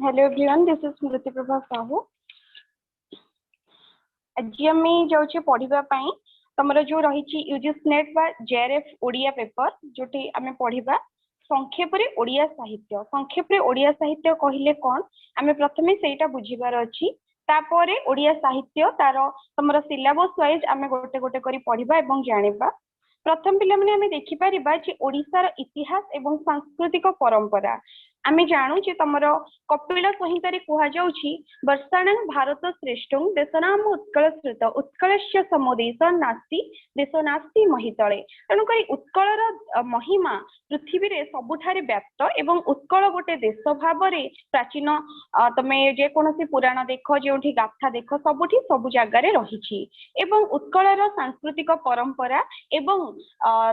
Hello everyone, this is Smriti Prabha Sahu. आज आम जाऊे पढ़ा तुम जो रही यूजीसी नेट बा जेआरएफ ओडिया पेपर जोटी आम पढ़ा संक्षेप रे ओडिया साहित्य। संक्षेप रे ओडिया साहित्य कहले कौन आम प्रथम से बुझीबार अच्छी तापर ओडिया साहित्य तार तुम सिलेबस वाइज आम गोटे गोटे करी पढ़ा और जानिबा। प्रथम पिला माने आम देखिपारिबा जे ओडिशार इतिहास एवं सांस्कृतिक परंपरा आम जानू जे तुम कपिल संहितार कहुच्छी वर्षाण भारत श्रेष्ठ देशनाम उत्कल श्रुत उत्कलस्य समोदेश नास्ति देश नास्ति महितले। तेणुक उत्कलर महिमा पृथ्वी रे सबुठारे व्याप्त एवं उत्कल गोटे देश भाव में प्राचीन तमे जेकोसी पुराण देख जो गाथा देख सबुठी सब जगार रही उत्कलर सांस्कृतिक परंपरा एवं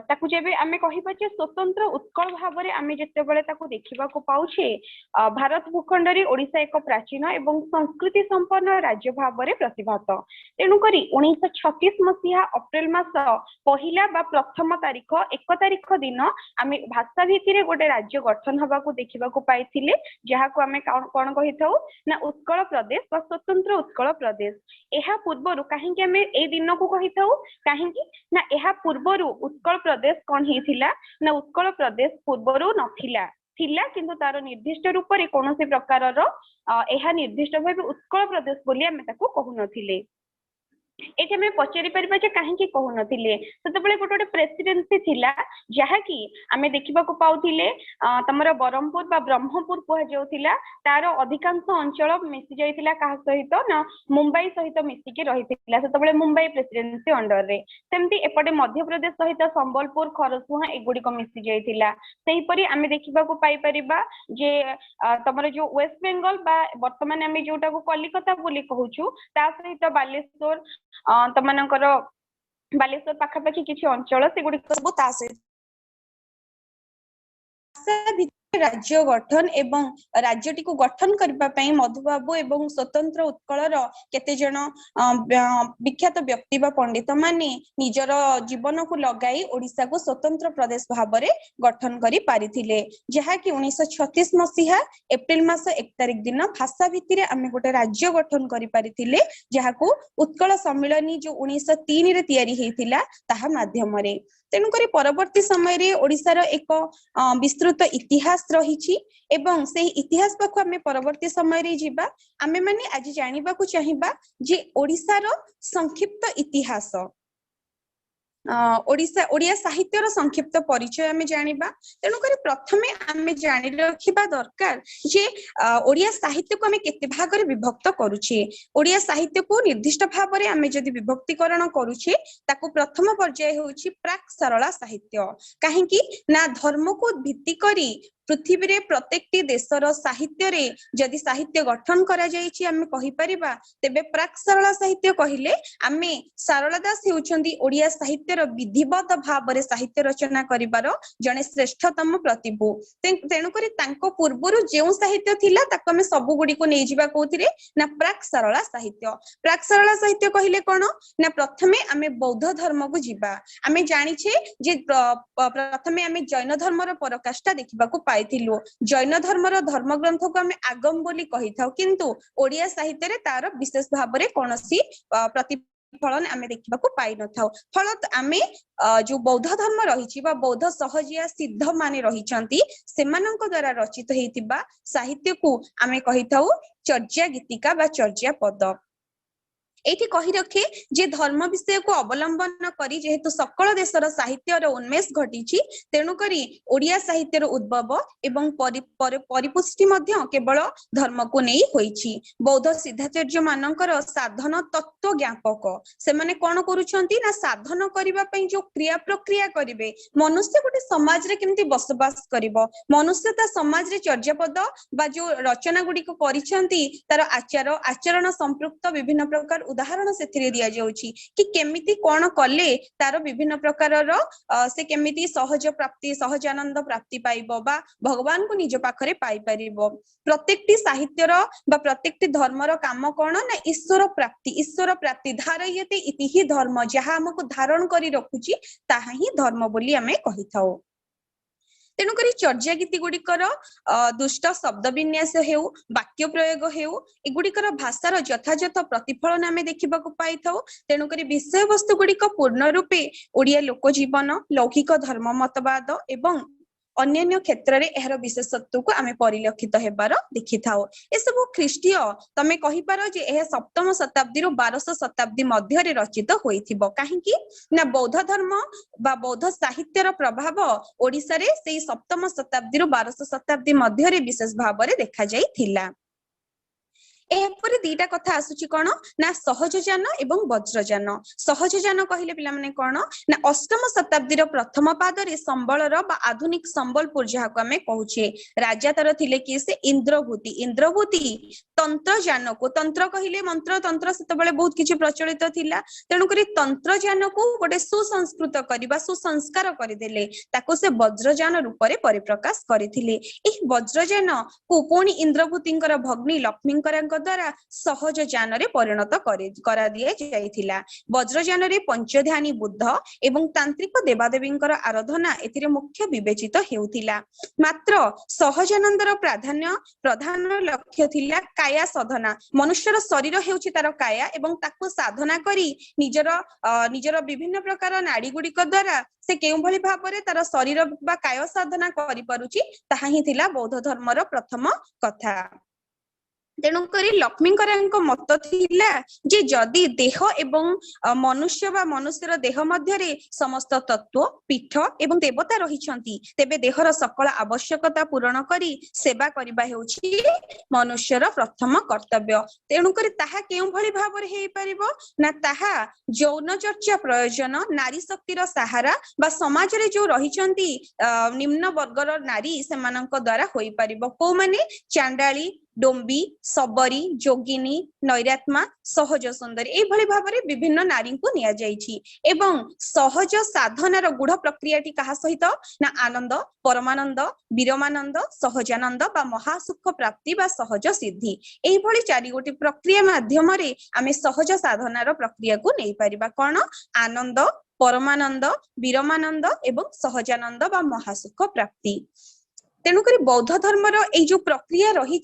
ताकू जेबे आमे कहिबा जे स्वतंत्र उत्कल भाव में आमे जेतेबेले ताकू देखिबाको पाउछे भारत भूखंड रे ओडिशा एक प्राचीन एवं संस्कृति संपन्न राज्य भाव में प्रतिभात। तेणुकरी 1936 मसीहा अप्रैल मास पहिला बा प्रथम तारीख 1 तारीख दिन आमे भाषा भित्ति गोटे राज्य गठन हबाकू देखिबाकू पाइथिले जहाकू आमे कोन कहिथाउ ना उत्कल प्रदेश बा स्वतंत्र उत्कल प्रदेश। एहा पूर्वरु काहेकि आमे ए दिन को कहिथाउ काहेकि ना एहा पूर्वरु उत्कल प्रदेश कोन हिथिला ना उत्कल प्रदेश पूर्वरु नथिला थिला किंतु तार निर्दिष्ट रूप रे कोनोसी प्रकार रो एहा निर्दिष्ट भाबे उत्कल प्रदेश बोली आमे ताको कहू नथिले। एठी आमे पचारि परिबा जे काहेकि कहू नथिले सेतबेले गोटे प्रेसिडेंसी थिला जहाकि आमे देखिबा को पाउथिले तमरा बरहमपुर बा ब्रह्मपुर कह जाउथिला तार अधिकांश अंचल मिसि जाइथिला काहा सहित ना मुंबई सहित मिसि के रहिथिला सेतबेले मुंबई प्रेसिडेंसी अंडर रे। सेमति एपटे मध्य प्रदेश सहित संबलपुर खरसुहा एगुडी को मिसि जाइथिला। सेही परि आमे देखिबा को पाई परिबा जे तमरा जो वेस्ट बेंगल बा वर्तमान आमे जोटा को कलिकता बोली कहूछु ता सहित बालेश्वर तमनकर बालेश्वर पाखापाखि किछि अंचल से गुडी सब ता सहित राज्य गठन एवं राज्यटी को गठन करबा पई मधुबाबू एवं स्वतंत्र उत्कलर केते जण विख्यात व्यक्ति बा पंडित माने निजर जीवन को लगाई ओडिसा को स्वतंत्र प्रदेश भाव में गठन करि पारिथिले जहा कि 1936 मसीहा एप्रिल मास 1 तारिख दिन भाषा भित्ति रे आमे गोटे राज्य गठन करि पारिथिले जहा को उत्कल सम्मेलनी जो 1903 रे तयारी हेतिला ताहा माध्यम रे। तेणु करी परवर्ती समय रे ओडिसा रो एक विस्तृत इतिहास रही एवं से इतिहास पाखु आमे परवर्ती समय रे जिबा आमे माने आज जानिबा को चाहिबा जे ओडिसा रो संक्षिप्त इतिहास ओडिसा ओडिया साहित्यर संक्षिप्त परिचय आमे जानिबा। तेणु करी प्रथमे आमे जानि रखिबा दरकार जे ओडिया साहित्य को आमे केते भाग रे विभक्त करूछे। ओडिया साहित्य को निर्दिष्ट भाव रे आमे जदि विभक्तिकरण करूछे ताकू प्रथम पर्याय होउछि प्राक सरला साहित्य। काहेकि ना धर्म को भित्ति करी पृथ्वी रे प्रत्येकटी देशर साहित्य रे जदि साहित्य गठन करा जायछि आमे कहि परिबा तेबे प्राक सरला साहित्य कहिले आमे सारला दास हेउछंदी ओडिया साहित्यर विधिवत भाव रे साहित्य रचना करिबार जने श्रेष्ठतम प्रतिभू। तेणु करी तांको पूर्वरु जेउ साहित्य थिला ताको आमे सब गुडी को नै जिबा कोथिरे ना प्राक सरला साहित्य। प्राक सरला साहित्य कहिले कोन ना प्रथमे आमे बौद्ध धर्म को जिबा। आमे जानि छे जे प्रथमे आमे जैन धर्मर परकाष्ठा देखिबा को पाइथिलु। जैन धर्मर धर्म ग्रंथ को आमे आगम बोली कहिथाउ किंतु ओडिया साहित्य रे तार विशेष भाव रे कोनोसी प्रतिफलन आमे देखिबा को पाइ नथाउ। फलत आमे जो बौद्ध धर्म रहिछि बा बौद्ध सहजिया सिद्ध माने रहिछंती सेमानंक द्वारा रचित हेतिबा साहित्य को आमे कहिथाउ चर्या गीतिका बा चर्या पद। एठी कहि रखे जे धर्म विषय को अवलंबन करी जेहेतु सकल देशर साहित्यर उन्मेष घटिछि तेणु करी ओडिया साहित्यर उद्भव एवं परिपुष्टि मध्य केवल धर्म को नै होइछि। बौद्ध सिद्धाचार्य मानकर साधन तत्व ज्ञापक से माने कोन करूछंती ना साधन करिबा पई जो क्रिया प्रक्रिया करिवे मनुष्य गोटे समाज रे केमति बसवास करिवो मनुष्यता समाज रे चर्यापद बा जो रचना गुडी को करिछंती तार आचार आचरण संपृक्त विभिन्न प्रकार उदाहरण से दिया जाउछि कि केमिति कोन कले तार विभिन्न प्रकार रो से केमिति सहज प्राप्ति सहज आनंद प्राप्ति पाइबो बा भगवान को निज पाखरे पाई परिबो। प्रत्येकटी साहित्यर बा प्रत्येकटी धर्मर काम कोन ना ईश्वर प्राप्ति धारयते इति ही धर्म जहा हमको धारण करी रखुछि ताहा ही धर्म बोली हमें कहिथाउ। तेणुक चर्या गीति गुड़िकर दुष्ट शब्द विन्यास हेउ वाक्य प्रयोग हेउ एगुड़िकर भाषार यथायथ प्रतिफलन आम देखा पाई था। तेणुक विषय वस्तु गुड़िक पूर्ण रूपे ओडिया लोक जीवन लौकिक धर्म मतवाद एवं अन्य क्षेत्र में यार विशेषत्व को आम परिलक्षित हेबार देखि थाओ। ए सब ख्रीष्टीय तमे कहि पारो जे यह सप्तम शताब्दी रु 12 शताब्दी मध्य रचित होइथिबो काहेकि ना बौद्ध धर्म बा बौद्ध साहित्यर प्रभाव ओडिसा रे सेई सप्तम शताब्दी रु 12 शताब्दी मध्य विशेष भाव में देखा जाइथिला। एपरे दीटा कथा आसुची कोन ना सहजयान एवं वज्रयान। सहजयान कहिले पिला माने कोन ना अष्टम शताब्दी रो प्रथम पादरे संबलर बा आधुनिक संबलपुर जहाको आमे कहूछे राजा तर थिले कि से इंद्रभूति। इंद्रभूति तंत्र ज्ञान को तंत्र कहिले मंत्र तंत्र सेते बेले बहुत किछि प्रचलित थिला। तेणु करी तंत्र ज्ञान को गोटे सुसंस्कृत करिबा सुसंस्कार करिदेले ताको से वज्रयान रूप रे परिप्रकाश करिथिले। एही वज्रयान को पुणी इंद्रभूतिंकर भग्नी लक्ष्मींकर द्वारा सहज ज्ञान रे परिणत करा दिया जाइथिला। वज्रयान रे पंचध्यानी बुद्ध एवं तांत्रिक देवादेवींकर आराधना एथिरे मुख्य विवेचित हेउथिला। मात्र सहजानंदर प्रधान लक्ष्य थिला काया साधना। मनुष्यर शरीर हेउछि तार काया एवं ताको साधना करी निजर विभिन्न प्रकार नाड़ी गुड़िक द्वारा से केउ भली भाबरे तार शरीर बा काय साधना करि परुछि ताहा ही थिला बौद्ध धर्मर प्रथम कथा। तेणुक लक्ष्मींकर मत थिला जे जदि देह एवं मनुष्य बा मनुष्यर देह मध्य समस्त तत्व पीठ एवं देवता रहिछंती तेबे देहर सकल आवश्यकता पूरण करी सेवा करिबा हेउछि मनुष्यर प्रथम कर्तव्य। तेणुक ताहा केउ भली भाबरे हेइ परिबो ना ताहा यौन चर्चा प्रयोजन नारी शक्तिर सहारा बा समाज रे जो रहिछंती निम्न वर्गर नारी सेमानंक द्वारा होई परिबो। को माने चांडाली डोम्बी सबरी जोगिनी नैरात्मा सहज सुंदरी ए भली भाबरे विभिन्न नारी को निया जाइछि एवं सहज साधनार गुढ़ प्रक्रियाटी कहा सहित ना आनंद परमानंद विरमानंद सहजानंद बा महासुख प्राप्ति बा सहज सिद्धि एही भली चारि गोटी प्रक्रिया माध्यम रे आमे सहज साधनार प्रक्रिया को नै परिबा। कोन आनंद परमानंद विरमानंद एवं सहजानंद बा महासुख प्राप्ति। तेणुक बौद्ध धर्मर ए जो प्रक्रिया रही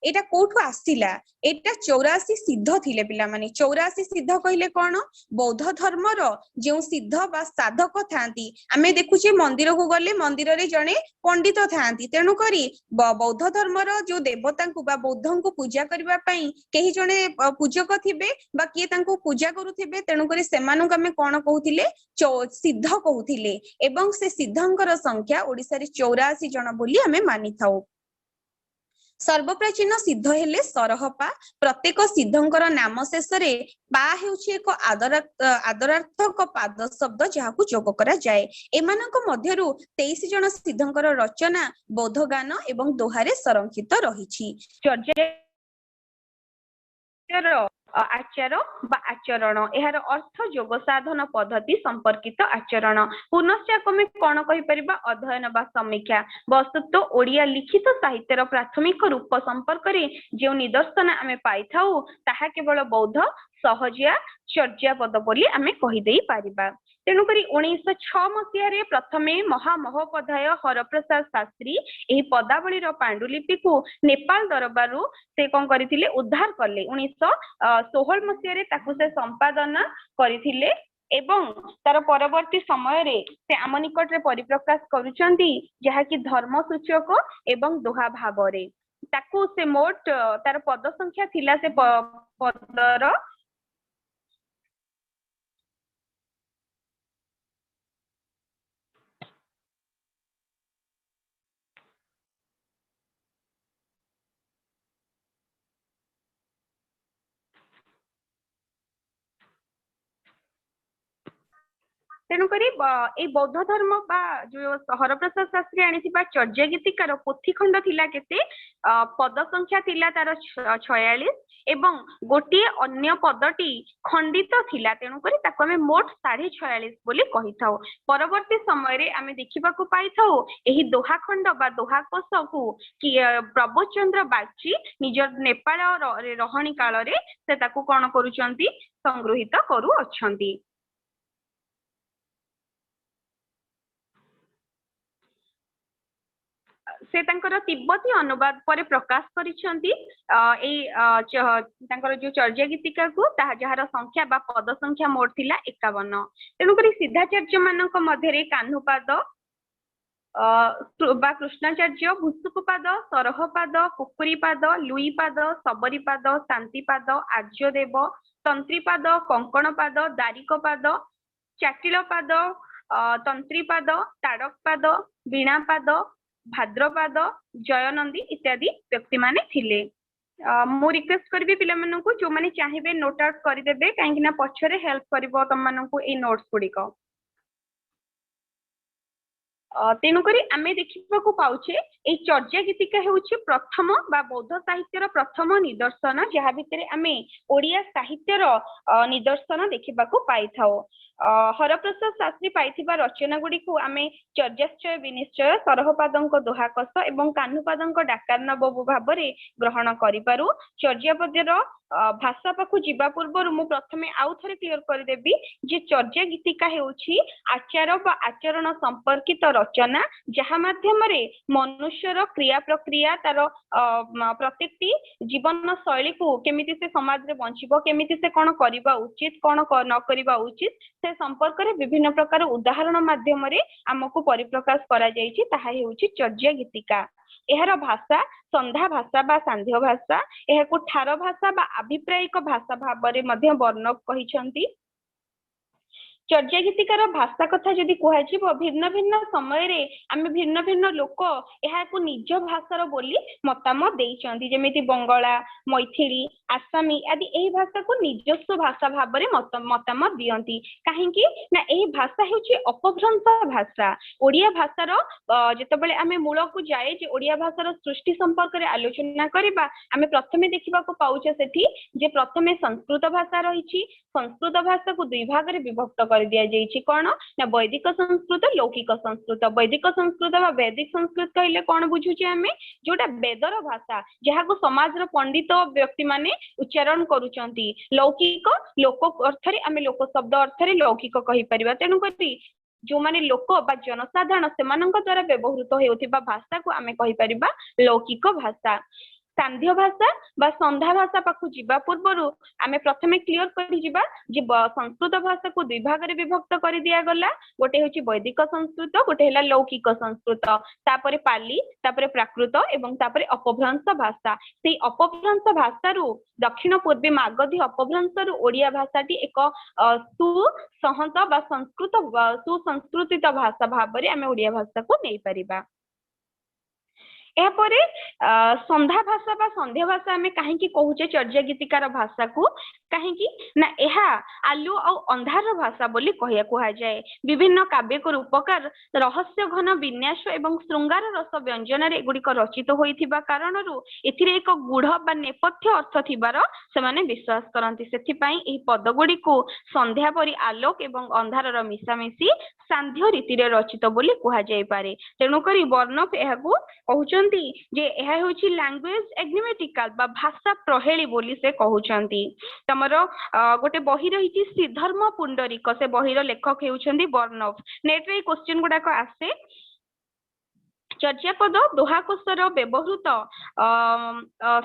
एटा कोठु आसिला एटा 84 सिद्ध थिले पिला माने 84 सिद्ध कहले कोन बौद्ध धर्मर जो सिद्ध बा साधक थांती आमे देखुचे मंदिर को गले मंदिर रे जणे पंडित थांती। तेणुक बौद्ध धर्मर जो देवता को बा बौद्धं को पूजा करबा पई केही जणे पूजक थिबे बा किए तांको पूजा करूथिबे। तेणुक सेमानक आमे कोन कहूथिले सिद्ध कहूथिले एवं से सिद्धंकर संख्या ओडिसा रे 84 जण बोली आमे मानि थाउ। सर्वप्राचीन सिद्ध हेले सरहपा। प्रत्येक सिद्धंकर नाम शेष रे पा हेउछि एक आदरार्थक पाद शब्द जहाकु जोग करा जाय। एमानक मध्यरु 23 जण सिद्धंकर रचना बौद्ध गान एवं दोहारे संरक्षित रहिछि। आचार बा आचरण यार अर्थ योग साधन पद्धति संपर्कित आचरण पुनश्च आमे कौन कहि परिबा अध्ययन बा समीक्षा। वस्तुतः ओडिया लिखित साहित्यर प्राथमिक रूप संपर्क रे जो निदर्शन आमे पाई थाउ ताहा केवल बौद्ध सहजिया चर्यापद बोली आमे कहि देई पारिबा। तेणुक 1906 मसीह प्रथमे महामहोपाध्याय हरप्रसाद शास्त्री एही पदावली पांडुलिपि को नेपाल दरबार से कौन करथिले उद्धार कले। 1916 मसीह ताकू से संपादन करथिले एवं तार परवर्ती समय रे से आम निकट रे परिप्रकाश करूचंती जहा कि धर्म सूचक एवं दोहा भाव रे ताकू से मोट तार पद संख्या थिला से पदर तेणुक बौद्ध धर्म बा जो हरप्रसाद शास्त्री आनिथिबा चर्या गीतिकार पोथी खंड थिला केते पद संख्या थिला तार 46 एवं गोटे अन्य पदटी खंडित थिला। तेणुक ताको आमे मोट 46.5 बोली कहि थाउ। परवर्ती समय रे आमे देखिबाकू पाई थाउ एही दोहा खंड बा दोहा कोश को कि प्रभु चंद्र बागची निज नेपाल रहणी काल रे से ताकू कोन करूचंती संग्रहित करू अछंती। से तांकर तिब्बती अनुवाद पर प्रकाश करिसेंती तांकर जो चर्या गीतिका को जହାର संख्या बा पद संख्या मोट थिला 51। तेणुकरी सिद्धाचार्य मानक मध्यरे कान्हुपाद बा कृष्णाचार्य, भूसुकपाद, सरहपाद, कुकुरीपाद, लुईपाद, सबरीपाद, शांतिपाद, आर्यदेव, तंत्रीपाद, कंकणपाद, दारिकपाद, चाटिलपाद, तंत्रीपाद, ताड़कपाद, वीणापाद, भाद्रपाद, जयनंदी इत्यादि व्यक्ति माने थिले। मु रिक्वेस्ट करबी पिला माननकु जो माने चाहिबे नोट आउट करि देबे काहेकि ना पछरे हेल्प करबो तम माननकु ए नोट्स गुडिक। तेणुकरी आमे देखिबाकू पाउछे ए चर्या गीतिका हेउछि प्रथम बा बौद्ध साहित्यर प्रथम निदर्शन जहा भितरे आमे ओडिया साहित्यर निदर्शन देखिबाकू पाइथाओ। हरप्रसाद शास्त्री पाइथिबा रचना गुडी को आमे चर्याश्चय विनिश्चय, सरहपादंक दोहाकस एवं कान्हुपादंक डाकारनबबु भाबरे ग्रहण करि पारु। चर्यापद्यर भाषा पाखु जीवा पूर्व मु प्रथमे आउ थरे क्लियर कर देबी जे चर्या गीतिका हेउछि आचार बा आचरण संपर्कित रचना जहा माध्यम रे मनुष्यर क्रिया प्रक्रिया तार प्रत्येकटी जीवन शैली को केमिति से समाज रे बंचिबो, केमिति से कोन करिबा उचित कोन न करिबा उचित से संपर्क रे विभिन्न प्रकार उदाहरण माध्यम रे हमकु परिप्रकाश करा जायछि ताहा हेउछि चर्या गीतिका। एहार भाषा संध्या भाषा बा सांध्य भाषा, एहाकु ठार भाषा बा अभिप्रायिक भाषा भाबरे मध्य वर्णक कहिसंती। चर्या गीतिकार भाषा कथा जदि कुहाजिबो भिन्न भिन्न समय रे आमे भिन्न भिन्न लोक एहाकु निज भाषार बोली मतामत देइचंती, जेमिति बंगला, मैथिली, आसामी आदि एही भाषा को निजस्व भाषा भाबरे मतामत दियंती। काहेकि ना एही भाषा हेउछि अपभ्रंश भाषा। ओडिया भाषार जेतबेले आमे मूल को जाए जे ओडिया भाषार सृष्टि संपर्क रे आलोचना करिबा आमे प्रथमे देखिबाकू पाउछे सेठी जे प्रथमे संस्कृत भाषा रहिछि। संस्कृत भाषा को दुई भाग रे विभक्त कर दिया जाइछि कोन ना वैदिक संस्कृत, लौकिक संस्कृत। वैदिक संस्कृत बा वैदिक संस्कृत कहले कोन बुझुछि आमे जोटा वेदर भाषा जहाको समाज रो पंडित व्यक्ति माने उच्चारण करूचंती। लौकिक लोक अर्थ रे आमे लोक शब्द अर्थ रे लौकिक कहि परिबा। तेनु करी जो माने लोक बा जनसाधारण सेमानक द्वारा व्यवहृत हेउथिबा भाषा को आमे कहि परिबा लौकिक भाषा। सांध्य भाषा बा संध्या भाषा पाखु जीवा पूर्वरु आमे प्रथमे क्लियर करि जीवा जे संस्कृत भाषा को दुई भाग रे विभक्त करि दिया गला। गोटे होछि वैदिक संस्कृत, गोटे हैला लौकिक संस्कृत, तापरे पाली, तापरे प्राकृत एवं तापरे अपभ्रंश भाषा। सेही अपभ्रंश भाषारु दक्षिण पूर्वी मागधी अपभ्रंशरु ओडिया भाषाटी एक सुसहंत बा संस्कृत सुसंस्कृतित भाषा भाबरे आमे ओडिया भाषा को नै परिबा। एपरे संध्या भाषा बा संध्या भाषा आमे काहेकि कहूचे चर्या गीतिकार भाषा को काहेकि ना एहा आलु और अंधार भाषा बोली कहया कुहा जाए। विभिन्न काव्य को रूपकार रहस्य घन विन्यास एवं श्रृंगार रस व्यंजन रे गुडिक रचित होइथिबा कारणरु एथिरे एक गूढ़ बा नेपथ्य अर्थ थिबार सेमाने विश्वास करंती। सेथि पई एही पद गुडी को संध्या परि आलोक एवं अंधारर मिसामिसी सांध्य रीति रे रचित बोली कुहा जाय पारे। तेणु करी वर्णक एहाकू कहउचंती जे एहा होछि लैंग्वेज एग्निमेटिकल बा भाषा प्रहेली बोली से कहउचंती। तमरो गोटे बही रहिछि श्रीधर्म पुंडरीक, से बहीर लेखक हेउचंती वर्णक। नेट रे क्वेश्चन गुडा को आसे चर्यापद दोहाकोशर व्यवहृत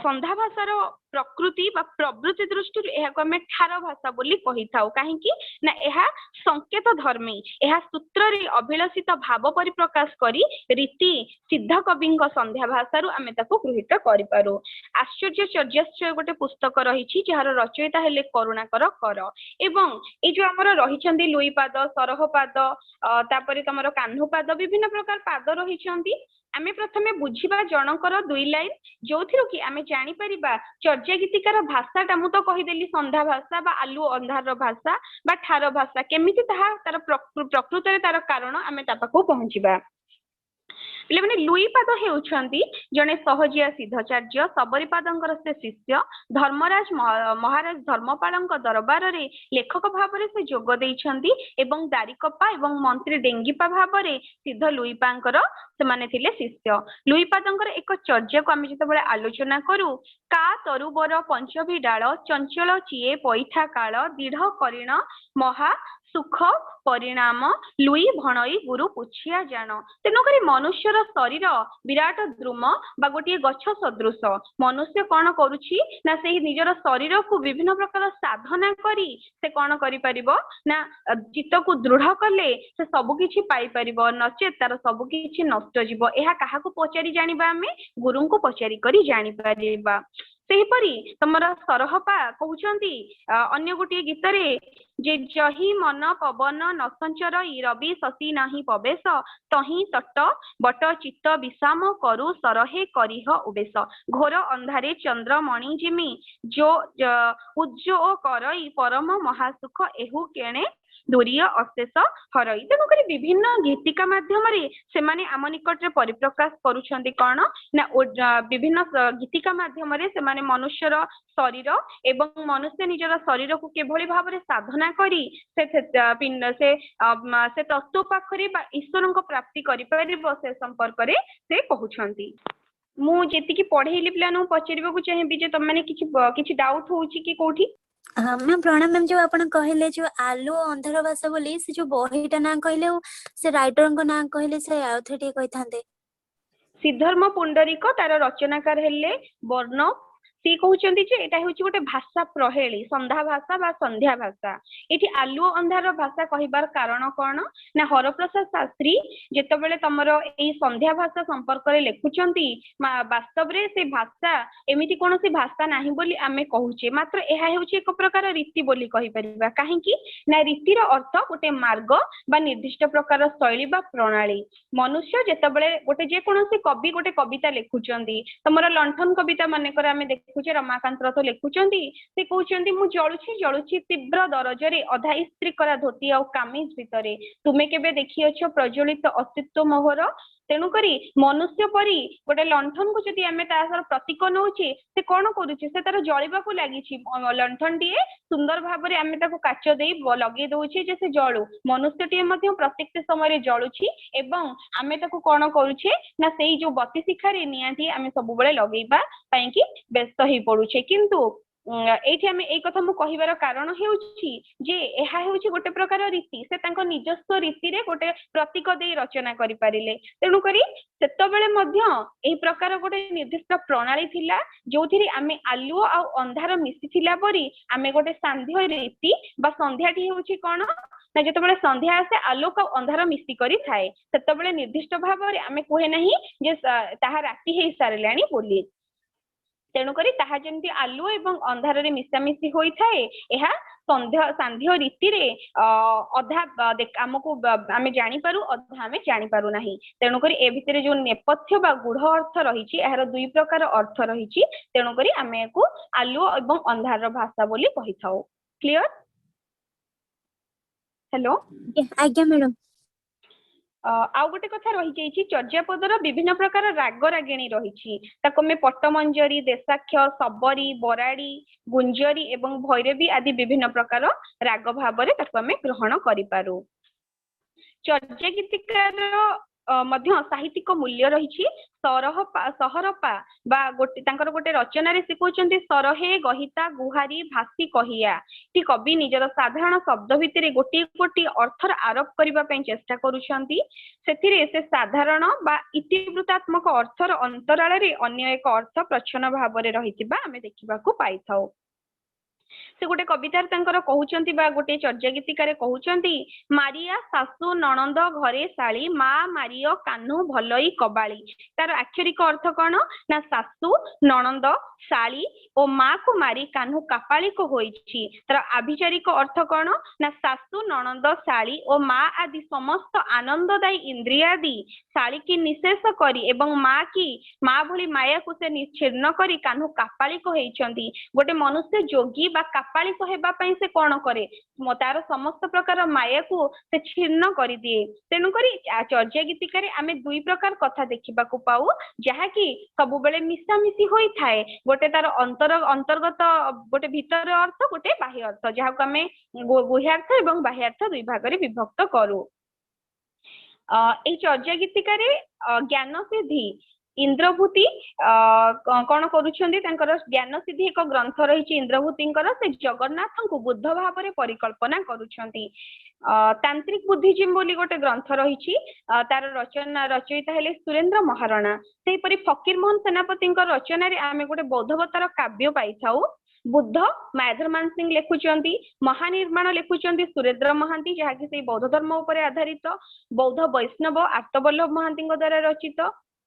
संध्या भाषार प्रकृति बा प्रवृत्ति दृष्टि एहाको आमे ठार भाषा बोली कहि थाउ। काहेकि ना एहा संकेत धर्मी, एहा सूत्र रे अभिलषित भाव परिप्रकाश करी रीति सिद्ध कविंक संध्या भाषारु आमे ताको गृहीत करि पारो। आश्चर्य चर्याश्चय गोटे पुस्तक रहिछि जहार रचयिता हेले करुणाकर कर एवं ए जो हमर रहिछंती लुईपाद, सरहपाद, तापरे तमरो कान्हुपाद विभिन्न प्रकार पाद रहिछंती। आमे प्रथमे बुझिबा जनकर दुई लाइन जोथिरो कि आमे जानि परिबा चर्या गीतिकार भाषाटा मु तो कहि देली संध्या भाषा बा आलु अंधार भाषा बा ठार भाषा केमिति ताहा तार प्रकृत रे तार कारण आमे ता पाखु पहुंचिबा। पिले लुईपाद हेउछंती जने सहजिया सिद्धचार्य, सबरीपादंकर से शिष्य, धर्मराज महाराज धर्मपालंक दरबार रे लेखक भाबरे से जोग देइछंती एवं दारिकपा एवं मंत्री डेंगीपा भाबरे सिद्ध लुईपांकर से माने थिले शिष्य। लुईपादंकर एक चर्या को आमे जते बळे आलोचना करू का तरुबर पंचभी डाळ चंचल चिए पैठा काळ दृढ़ करिण महा सुख परिणाम लुई भणई गुरु पुछिया जान। तेणुकरी मनुष्यर शरीर विराट द्रुम बा गोटे गछ सदृश। मनुष्य कौन करुछि ना से निजर शरीर को विभिन्न प्रकार साधना करी से कौन करि परिबो ना चित्त को दृढ़ कले से सब किछि पाई परिबो, नचेत तार सब किछि नष्ट जीव। एहा काहाकू पचारि जानिबा आमे गुरु को पचारि करी जानि परिबा। सेहीपरि तमर सरहपा कहउछंती अन्य गोटे गीत रे जे जही मन पवन न संचर रवि शशि नाही पवेश तही तट बट चित्त विषाम करु सरहे करिह उबेश। घोर अंधारे चंद्रमणि जिमि जो उज्जो करई परम महासुख एहु केणे दूरीय अशेष हरई। तेणुक विभिन्न गीतिका माध्यम से माने आम निकट परिप्रकाश करुछंती कौन ना विभिन्न गीतिका माध्यम से माने मनुष्यर शरीर एवं मनुष्य निजर शरीर को केभली भाव में साधना करी से तत्व पाखरे बा ईश्वर प्राप्ति करि परिबो से संपर्क रे से कहउछंती। मु जेतिकी पढ़ेइली पिलानु पचारिबा चाहिए जे तुम माने किछि डाउट होउछि कि कोठी। हाँ मैम प्रणाम मैम। जो आपन कहले जो आलू अंधार भाषा बोली से जो बहीटा ना कहले से राइटर को ना कहले से आउथे टे कहिथांते। सिद्धर्म पुंडरीक तार रचनाकार हेले वर्ण सी कहउचंती जे एटा होची गोटे भाषा प्रहेली संध्या भाषा बा संध्या भाषा। एठी आलू अंधार भाषा कहिबार कारण कोन ना हरप्रसाद शास्त्री जेतेबेले तमर एई संध्या भाषा संपर्क रे लेखुचंती वास्तव रे से भाषा एमिति कोनोसी भाषा नाही बोली आमे कहूचे, मात्र एहा हेउची एक प्रकार रीति बोली कहि परिबा। काहे कि ना रीतिर अर्थ गोटे मार्ग बा निर्दिष्ट प्रकार शैली बा प्रणाली। मनुष्य जेतेबेले गोटे जे कोनोसी कवि गोटे कविता लेखुचंती तमर लंठन कविता माने करे आमे देखुचे रमाकांत रथ लेखुचंती से कहउचंती मु जळुछि जळुछि तीव्र दरजरे अधा इस्त्री करा धोती आ कामीज भितरे तुमे केबे देखि अछो प्रज्वलित अस्तित्व मोहर। तेणुकरी मनुष्य परी गोटे लंठन को जदि आमे तार प्रतीक नउछि से कोन करूछि से तार जळिबा को लागिछि। लंठन टीए सुंदर भाव रे आमे ताको काच देई लगे दउछि जे से जळु। मनुष्य टीए मध्ये प्रत्येक समय रे जळुछि एवं आमे ताको कोन करूछे ना सेई जो बत्ती शिखा रे नियाटी आमे सब बेले लगेबा पई कि व्यस्त ही पड़ुछे। किंतु एठी आमे एई कथा मु कहिबार कारण हेउछि जे एहा हेउछि गोटे प्रकार रीति से तांको निजस्व रीति रे गोटे प्रतीक देई रचना करि पारिले। तेणु करी सेतबेले मध्य एई प्रकार गोटे निर्दिष्ट प्रणाली थिला जोथिरे आमे आलुओ आ अंधार मिसी थिला परी आमे गोटे सांध्य रीति बा संध्याटी हेउछि कोन ना जेतेबेले संध्या आसे आलोक आ अंधार मिसी करी थाए सेतबेले निर्दिष्ट भाव रे आमे कोहे नाही जे ताहा राति हेई सारलानी बोली। तेणुकरी ताहा जेमती आलू एवं अंधार रे मिसामिसी होई थाए एहा सांध्य रीति रे अधा आमको आमे जानि पारु अधा आमे जानि पारु नाही। तेणुकरी ए भितरे जो नेपथ्य बा गुढ़ अर्थ रहिछि एहार दुई प्रकार अर्थ रहिछि। तेणुकरी आमे को आलू एवं अंधार भाषा बोली कहिथाउ। क्लियर? हेलो आज्ञा मैडम। आउ गोटे कथा रही जाइछि चर्यापदर विभिन्न प्रकार राग रागिणी रही ताको में पट्टमंजरी देशाक्ष सबरी बराड़ी गुंजरी एवं भैरवी आदि विभिन्न प्रकार राग भाव में ताको आमे ग्रहण करि पारू। चर्या गीतिकार मध्य साहित्यिक मूल्य रही सहरपा बा गोटे तांकर गोटे रचना रे सिखौचंती सरहे गहिता गुहारी भासी कहिया। ती कवि निजर साधारण शब्द भितरे गोटे गोटे अर्थर आरोप करबा पई चेष्टा करूछंती। सेथिरे से साधारण बा इतिवृत्तात्मक अर्थर अंतराल रे अन्य एक अर्थ प्रच्छन्न भाव रे रहितिबा आमे देखिबाकू पाइथाउ। से गोटे कवितार तांकर कहउचंती बा गोटे चर्या गीतिकारे कहउचंती मारिया सासु ननंद घरे साली मा मारियो कान्हू भलई कबाली। तार आक्षरिक अर्थ कौन ना सासु ननंद साली और माँ को मारी कान्हू कापाली को होइछि। तार आभिचारिक अर्थ कौन ना सासु ननंद साली और माँ आदि समस्त आनंददायी इंद्रियादि साली की निशेष करी एवं माँ की माँ भली माया को से निच्छिन्न करी कान्हू कापाली को होइछंती। गोटे मनुष्य जोगी बा कापाली को हेबा पई से कोन करे तार समस्त प्रकार माया को से छिन्न करि दिए। तेनु करी चर्या गीतिकारे आमे दुई प्रकार कथा देखिबा को पाऊ जहा कि सब बेले मिसा मिसी होई थाए। गोटे तार अंतर्गत गोटे भीतर अर्थ गोटे बाह्य अर्थ जहा को आमे गुह्यार्थ एवं बाह्यार्थ दुई भाग रे विभक्त करू। ए चर्या गीतिकारे ज्ञान सिद्धि इंद्रभूति कौन करुछंती तांकर ज्ञान सिद्धि एक ग्रंथ रही इंद्रभूतिंकर से जगन्नाथ को बुद्ध भाव में परिकल्पना करुछंती तांत्रिक बुद्धिजिम बोली गोटे ग्रंथ रही तार रचयिता हेले सुरेंद्र महाराणा से परी फकीर मोहन सेनापति रचन आम गोटे बौद्धवतार काव्य पाई थाउ बुद्ध माधरमान सिंह लिखुचंती महानिर्माण लिखुचंती सुरेंद्र महांती जहाँकि से बौद्ध धर्म उपर आधारित बौद्ध वैष्णव आर्तवल्लभ महांती द्वारा रचित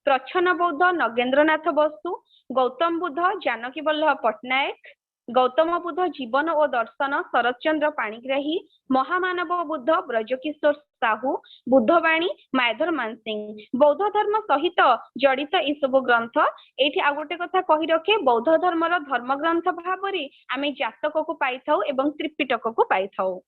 प्रच्छन्न बौद्ध नगेंद्रनाथ बसु गौतम बुद्ध जानकी वल्लभ पट्टनायक गौतम बुद्ध जीवन और दर्शन शरतचंद्र पाणिग्राही महामानव बुद्ध ब्रजकिशोर साहू बुद्धवाणी माधरमान सिंह बौद्ध धर्म सहित जड़ित ये सब ग्रंथ ये आ गोटे कथा कही रखे बौद्ध धर्मर धर्म ग्रंथ भाव में आम जातक को पाई थाउ एवं त्रिपिटक को पाई थाउ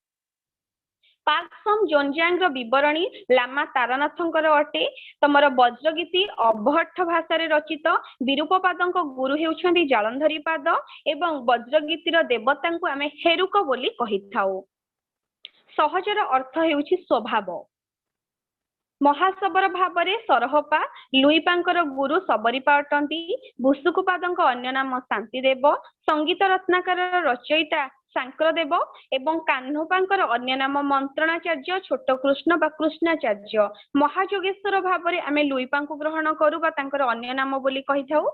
पाक्सम जोनजांग विवरणी लामा तारानाथंकर अटे तमर वज्रगीति अभट्ट भाषा रचित विरूपपाद गुरु हेउछंती जालंधरी पाद एवं वज्रगीतिर देवता को आम हेरुक बोली कहि थाउ सहजर अर्थ हेउछि स्वभाव महासबर भाव में सरहपा लुईपांकर गुरु सबरीपा अटंती भुसुकुपादଙ୍କ अन्य नाम शांतिदेव संगीत रत्नाकर रचयिता सांक्रदेव एवं कान्होपांकर अन्य नाम मंत्रणाचार्य छोट कृष्ण बा कृष्णाचार्य महाजोगेश्वर भाव में आम लुईपा को ग्रहण करू बा तांकर अन्य नाम बोली कहि थाउ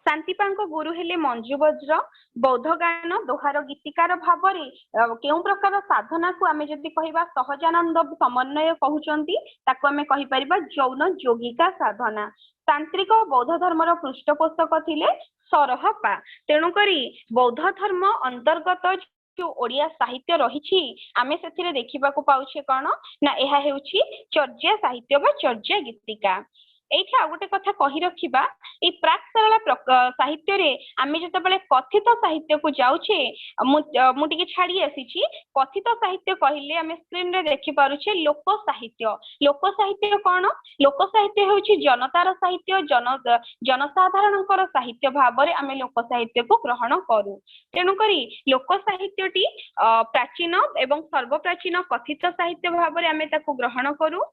शांतिपांक गुरु हेले मंजू वज्र बौद्ध गायन दोहार गीतिकार भाव में केउ प्रकार साधना को आमे जदि कहिबा सहजानंद समन्वय कहउचंती ताको आमे कहि परिबा जौन योगिका साधना तांत्रिक बौद्ध धर्मर पृष्ठपोषक थिले सरहपा तेणु करी बौद्ध धर्म अंतर्गत जो ओडिया साहित्य रही आमे सेथिरे देखिबा को पाउछे कोन ना एहा हेउछि चर्या साहित्य बा चर्या गीतिका एठी आ गोटे कथा कहि रखिबा ए प्राक सरला साहित्य रे आमे जतबेले कथित साहित्य को जाउछे मु टिके छाडी आसीछि कथित साहित्य कहिले आमे स्क्रीन रे देखि पारुछे लोक साहित्य कोन लोक साहित्य हेउछि जनतार साहित्य जनसाधारणकर साहित्य भाव रे आमे लोक साहित्य को ग्रहण करू तेनु करी लोक साहित्यटी प्राचीन एवं सर्वप्राचीन कथित साहित्य भाव रे आमे ताको ग्रहण करू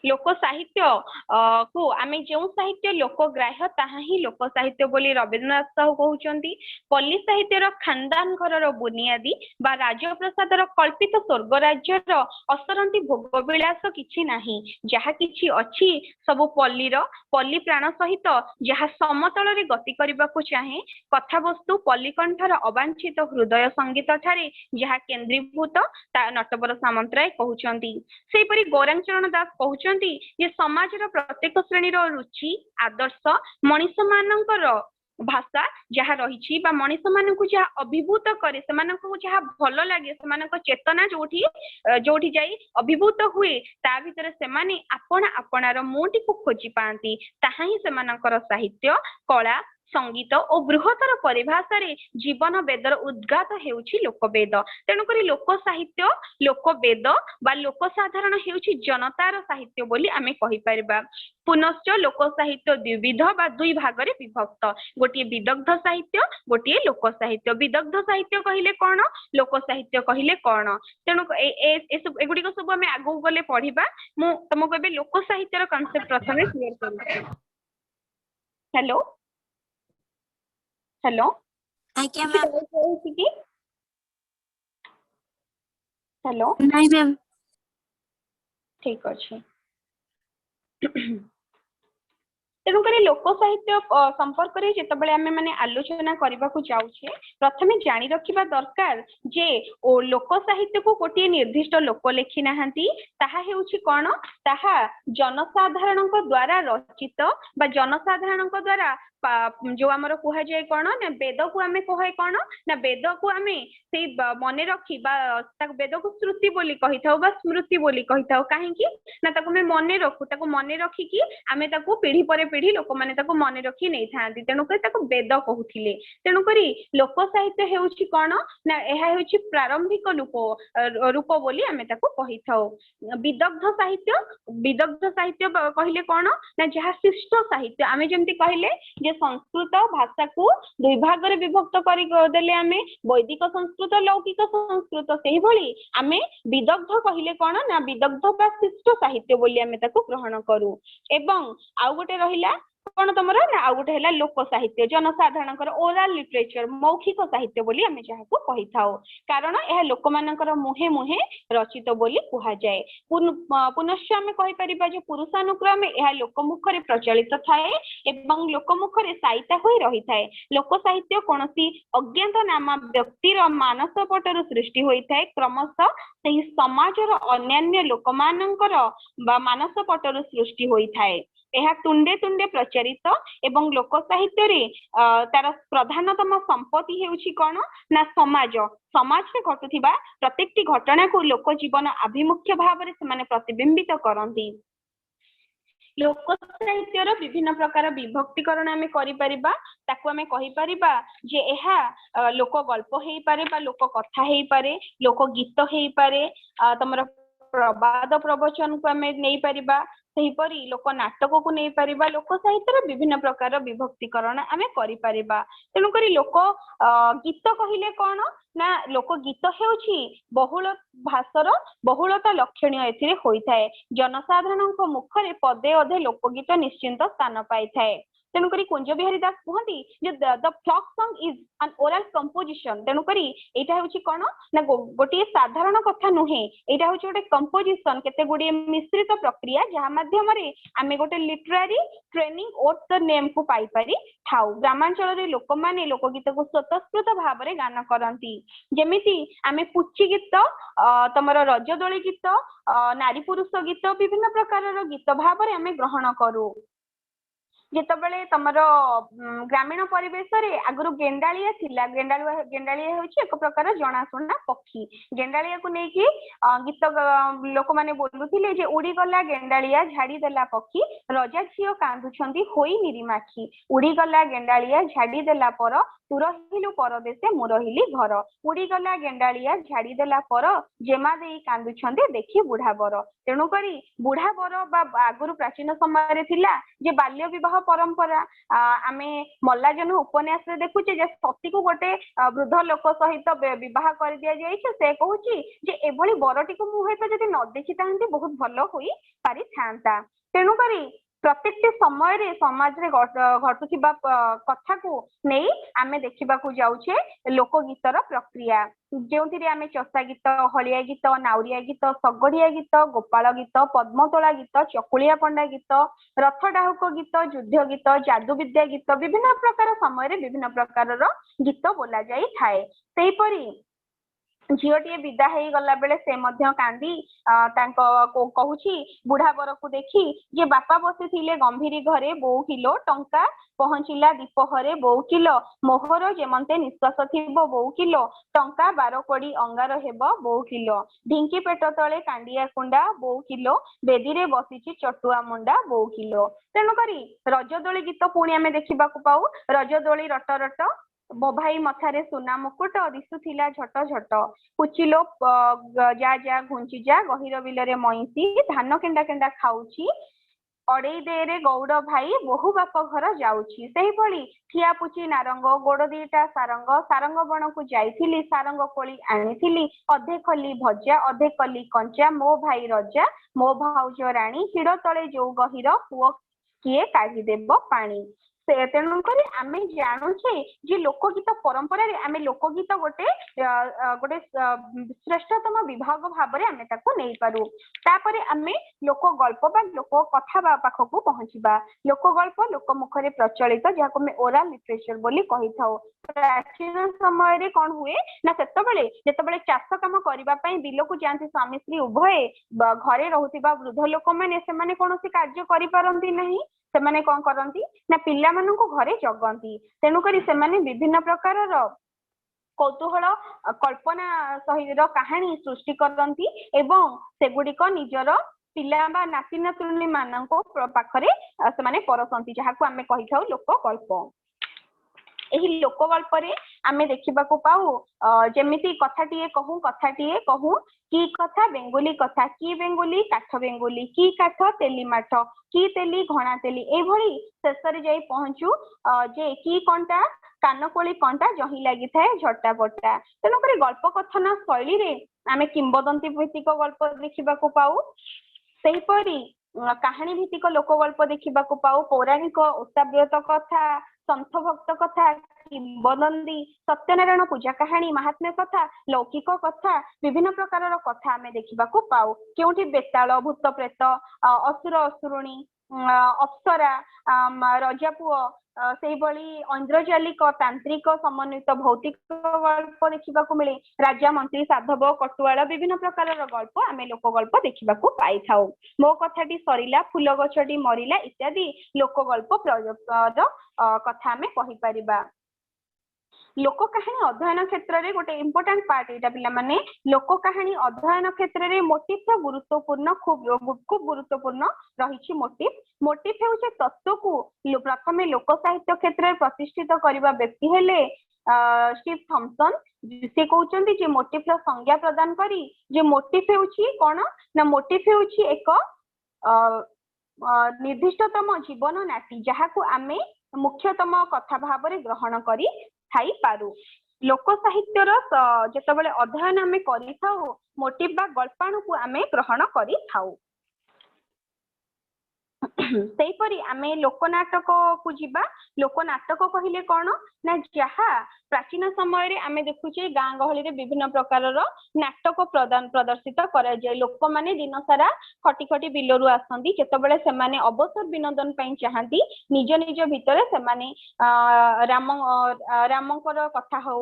लोक साहित्य को आमे जो साहित्य लोकग्राह्य ताहा ही लोक साहित्य बोली रविन्द्रनाथ साहू कहउचंती पल्ली साहित्यर खानदान घरर बुनियादी बा राजप्रसादर कल्पित स्वर्ग राज्यर असरंती भोग विलास किछि नाही जहा किछि अछि सब पल्ली प्राण सहित जहा समतल रे गति करबा को चाहे कथा वस्तु पल्लीकंठर अवांछित हृदय संगीत ठारे जहा केंद्रीभूत नटवर सामंतराय कहउचंती सेहि परि गौरांगचरण दास कहउचंती जे समाजर प्रत्येक श्रेणी रुचि आदर्श मनीष मानकर भाषा जहाँ रही मनीष मान जहाँ अभिभूत करे जहाँ भल लगे से चेतना जोठी जाई अभिभूत हुए ता भितर से आपण आपणार मुटी को खोजी पाती ताहा ही सेमानकर साहित्य कला संगीत और बृहत्तर परिभाषा रे जीवन वेदर उद्गात हेउछि लोकवेद तेणुक लोक साहित्य लोकवेद बा लोक साधारण हेउछि जनतार साहित्य बोली आमे कहि परिबा पुनश्च लोक साहित्य द्विविध बा दुई भाग रे विभक्त गोटे विदग्ध साहित्य गोटे लोक साहित्य विदग्ध साहित्य कहिले कोन लोक साहित्य कहिले कोन तेणु एगुडी सब आमे आगु गले पढिबा मु तुमको एबे लोक साहित्यर कांसेप्ट प्रथमे क्लियर करू हेलो हेलो आज्ञा मैम हेलो नहीं मैम ठीक अच्छे तेणुक लोक साहित्य संपर्क में जितेबाला आम मैंने आलोचना करने को जाऊे प्रथमे जानी रखा दरकार जे लोक साहित्य को गोटे निर्दिष्ट लोक लिखि नाहांती ताहा हेउछि कोन ताहा जनसाधारण द्वारा रचित बा जनसाधारण द्वारा जो आमर कह जाए कौन ना वेद को आमे कहे कौन ना वेद को आमे से मन रखी वेद को श्रुति बोली कही था बा स्मृति बोली कही था कहीं ना ताको मैं मन रखू ताको मन रखिकी आमे ताको पीढ़ी पर पीढ़ी लोक माने ताको मन रखी नहीं थांती तेणुक ताको वेद कहूथिले तेणुक लोक साहित्य हेउछि कौन ना एहा हेउछि प्रारंभिक रूप बोली आमे ताको कही था विदग्ध साहित्य कहले कौन ना जहाँ शिष्ट साहित्य आमे जेमती कहले जे संस्कृत भाषा को दुई भाग रे विभक्त करी देले आमे वैदिक संस्कृत लौकिक संस्कृत सेही भली आमे विदग्ध कहिले कोन ना विदग्ध बा शिष्ट साहित्य बोली आमे ताको ग्रहण करू एवं आउ गोटे रहिला कौन तुम ना आउ गोटे है लोक साहित्य जनसाधारण ओराल लिटरेचर मौखिक साहित्य बोली आमे जहाको कहि थाउ कारण यह लोक मानकर मुहे मुहे रचित बोली कुहा जाए पुनश्च आमे कहि परिबा जे पुरुषानुक्रमे यह लोकमुख रे प्रचलित थाए एवं लोकमुख रे साहित्य होई रही थाए लोक साहित्य कोनसी अज्ञात नाम व्यक्तिर मानस पटरु सृष्टि होई थाए क्रमशः सही समाजर अन्यान्य लोक मानकर मानस पटरु सृष्टि होई थाए यह तुंडे तुंडे प्रचारित एवं लोक साहित्य रे तार प्रधानतम संपत्ति हेउछि कोन ना समाज समाज रे घटुथिबा प्रत्येकटी घटना को लोक जीवन आभिमुख्य भाव रे से माने प्रतिबिंबित करंती लोक साहित्यर विभिन्न प्रकार विभक्तिकरण आमे करि परिबा ताकू आमे कहि परिबा जे एहा लोक गल्प हेई पारे बा लोक कथा हेई पारे लोक गीत हेई पारे तमर प्रवाद प्रवचन को आमे नै परिबा सेहीपरि लोक नाटक को नहीं पारिबा लोक साहित्य विभिन्न प्रकार विभक्तिकरण आमे करि पारिबा तेणु करी लोक गीत कहिले कोन ना लोक गीत हेउछि बहुल भाषार बहुलता लक्षणीय एथिरे होई थाए जनसाधारण को मुख रे पदे अधे लोकगीत निश्चिंत स्थान पाई थाए तेणु करी कुंज बिहारी दास कहती जे the folk song is an oral composition तेणु करी एटा होछि कोन ना गोटे साधारण कथा नुहे एटा होछि गोटे कंपोजिशन केते गुडी मिश्रित प्रक्रिया जहा माध्यम रे आमे गोटे literary training or the name को पाई पारी ठाउ ग्रामांचल रे लोक माने लोकगीत को स्वतःस्फूर्त भाव रे गान करंती जेमिति आमे पुच्ची गीत तमर रजदोली गीत नारी पुरुष गीत विभिन्न प्रकार गीत भाव रे आमे ग्रहण करू जेतबेले तमरो ग्रामीण परिवेश रे आगुरु गेंडालिया थिला गेंडालिया होछि एक प्रकार जणासुना पक्षी गेंडालिया को नै कि गीत लोक माने बोलुथिले जे उड़ी गला गेंडालिया झाड़ी देला पक्षी रजा झियो कांदुछंती होई निरीमाखी उड़ी गला गेंडालिया झाड़ी देला पर तू रहिलु परदेशे मु रहिली घर उड़ी गला गेंडालिया झाड़ी देला पर जेमा देई कांदुछंती देखि बुढ़ा बर तेणु करी बुढ़ा बर बा आगुरु प्राचीन समय रे थिला जे बाल्य विवाह परंपरा आमे मल्लाजन उपन्यास रे देखुचे जे सती को गोटे वृद्ध लोक सहित विवाह कर दिया जाइछे से कहूची जे एभली बरटी को मुहे तो जदि न देखि तांती बहुत भलो होई पारि थांता तेणु करी प्रत्येक समय रे समाज रे घटुथिबा कथा को नहीं आमे देखिबा को जाउछे लोकगीतर प्रक्रिया जोंथिरे आमे चसा गीत हलिया गीत नाउरिया गीत सगड़िया गीत गोपाल गीत पद्मतोला गीत चकुलिया पंडा गीत रथ डाहुक गीत युद्ध गीत जादू विद्या गीत विभिन्न प्रकार समय रे विभिन्न प्रकार गीत बोला जाई थाए सेहीपरि झीटी विदा हो गला बेले से मध्य कांदी कहूची बुढ़ा बर को देखी जे बापा बसी थिले गंभीरी घरे बहु किलो टंका पहुंचिला दीपहरे बहु किलो मोहर जेमंते निश्वास थिबो बहु किलो टंका 12 कोड़ी अंगार हेबो बहु किलो ढिंकी पेट तले कांडिया कुंडा बहु किलो बेदी रे बसीची चटुआ मुंडा बहु किलो तेणु करी रजदोली गीत पुणी आमे देखिबा को पाऊ रजदोली रट रट बोभाई मथारे सुना मुकुट दिशुथिला झट झट पुचिलो जा जा घुंची जा गहिर बिलरे मईसी धान केंडा केंडा खाउची अड़े दे रे गौड़ भाई बहु बाप घर जाउची सेही भली ठिया पुची नारंग गोड़ दीटा सारंग सारंग बण को जाइथिली सारंग कोली आनिथिली अधे खली भजा अधे कली कंचा मो भाई रजा मो भाउज राणी हिड़ तले जो गहिर पुओ किए काढ़ी देबो पानी तेणुक आमे जानूचे जे लोकगीत परंपरा रे आमे लोकगीत गोटे गोटे श्रेष्ठतम विभाग भाव रे आमे ताको नै पारू तापरे आमे लोक गल्प बा लोक कथा बा पाखकू पहुंचीबा लोक गल्प लोक मुख रे प्रचलित जाको मे ओरल लिटरेचर बोली कहि थाउ प्राचीन समय रे कोन हुए ना सेतबेले जेतबेले चाष काम करिबा पई बिल को जानती स्वामी स्त्री उभय घरे रहउतिबा वृद्ध लोक माने से माने कोनोसी कार्य करि पारंती नहीं से माने कोन करंती ना पिल्ला माननको घरे जगंती तेणु करी से माने विभिन्न प्रकार कौतूहल कल्पना सहित कहानी सृष्टि करती एवं सेगुड़िक निजर पिला बा नाती नातुणी माननको पाखरे से माने परसंती जहाको आमे कहि थाउ लोक गल्प ଏହି ଲୋକଗଳ୍ପରେ ଆମେ ଦେଖିବାକୁ ପାଉ ଯେମିତି କଥାଟିଏ कहूँ କି କଥା ବେଙ୍ଗୁଲି କଥା କି ବେଙ୍ଗୁଲି କାଠ ବେଙ୍ଗୁଲି କି କାଠ ତେଲି ମାଠ କି ତେଲି ଘଣା ତେଲି ଏଇଭଳି ଶେଷରେ ଯାଇ ପହଞ୍ଚୁ ଯେ କି କଣ୍ଟା କାନକୋଳି କଣ୍ଟା ଜହିଁ ଲାଗିଥାଏ ଝଟା ପଟା। ତେଣୁକରି ଗଳ୍ପ କଥନ ଶୈଳୀରେ ଆମେ କିମ୍ବଦନ୍ତୀ ଭିତ୍ତିକ ଗଳ୍ପ ଦେଖିବାକୁ ପାଉ। ସେହିପରି କାହାଣୀ ଭିତ୍ତିକ ଲୋକଗଳ୍ପ ଦେଖିବାକୁ ପାଉ। ପୌରାଣିକ ଓଷାବ୍ରତ କଥା, ସନ୍ଥ ଭକ୍ତ କଥା, କିମ୍ବଦନ୍ତୀ, ସତ୍ୟନାରାୟଣ ପୂଜା କାହାଣୀ, ମାହାତ୍ମ୍ୟ କଥା, ଲୌକିକ କଥା, ବିଭିନ୍ନ ପ୍ରକାରର କଥା ଆମେ ଦେଖିବାକୁ ପାଉ। କେଉଁଠି ବେତାଳ, ଭୂତ ପ୍ରେତ, ଅସୁର ଅସୁରୁଣୀ, ଅପ୍ସରା, ରଜାପୁଅ, ସେଇଭଳି ଐନ୍ଦ୍ରଜାଲିକ ତାନ୍ତ୍ରିକ ସମନ୍ୱିତ ଭୌତିକ ଗଳ୍ପ ଦେଖିବାକୁ ମିଳେ। ରାଜା ମନ୍ତ୍ରୀ ସାଧବ କଟୁଆଳ ବିଭିନ୍ନ ପ୍ରକାରର ଗଳ୍ପ ଆମେ ଲୋକ ଗଳ୍ପ ଦେଖିବାକୁ ପାଇଥାଉ। ମୋ କଥାଟି ସରିଲା, ଫୁଲ ଗଛଟି ମରିଲା ଇତ୍ୟାଦି ଲୋକ ଗଳ୍ପ କଥା ଆମେ କହିପାରିବା। लोक कहानी अध्ययन क्षेत्र में गोटे इम्पोर्टाट पार्ट यहाँ पे लोक कहानी अध्ययन क्षेत्र में मोटिव गुरुत्वपूर्ण खूब गुरुत्वपूर्ण रही। मोटिव हूँ तत्व को प्रथम लोक साहित्य क्षेत्र में प्रतिष्ठित करने व्यक्ति हेले स्टीव थॉमसन। से कहते मोटिव संज्ञा प्रदान करी जे मोटिव हूँ कौन ना मोटिव हूँ एक निर्दिष्टतम जीवन नाटी जहाँ को आमे मुख्यतम कथा भाव में ग्रहण करी थाई पारू। लोक साहित्यर जेतेबेले अध्ययन आमे करि थाउ मोटिव बा गल्पाणु को आमे ग्रहण करि थाउ। सेहीपरि आमे लोकनाटक को जिबा। लोकनाटक कहिले कौन ना जहा प्राचीन समय रे आमे देखुचे गाँ गहली रे विभिन्न प्रकारर नाटक प्रदर्शित करा जाय। लोक माने दिन सारा खटी खटी बिलरु आसंती जेतेबेले सेमाने अवसर विनोदन पई चाहंती निज निज भितर सेमाने रामंकर कथा हो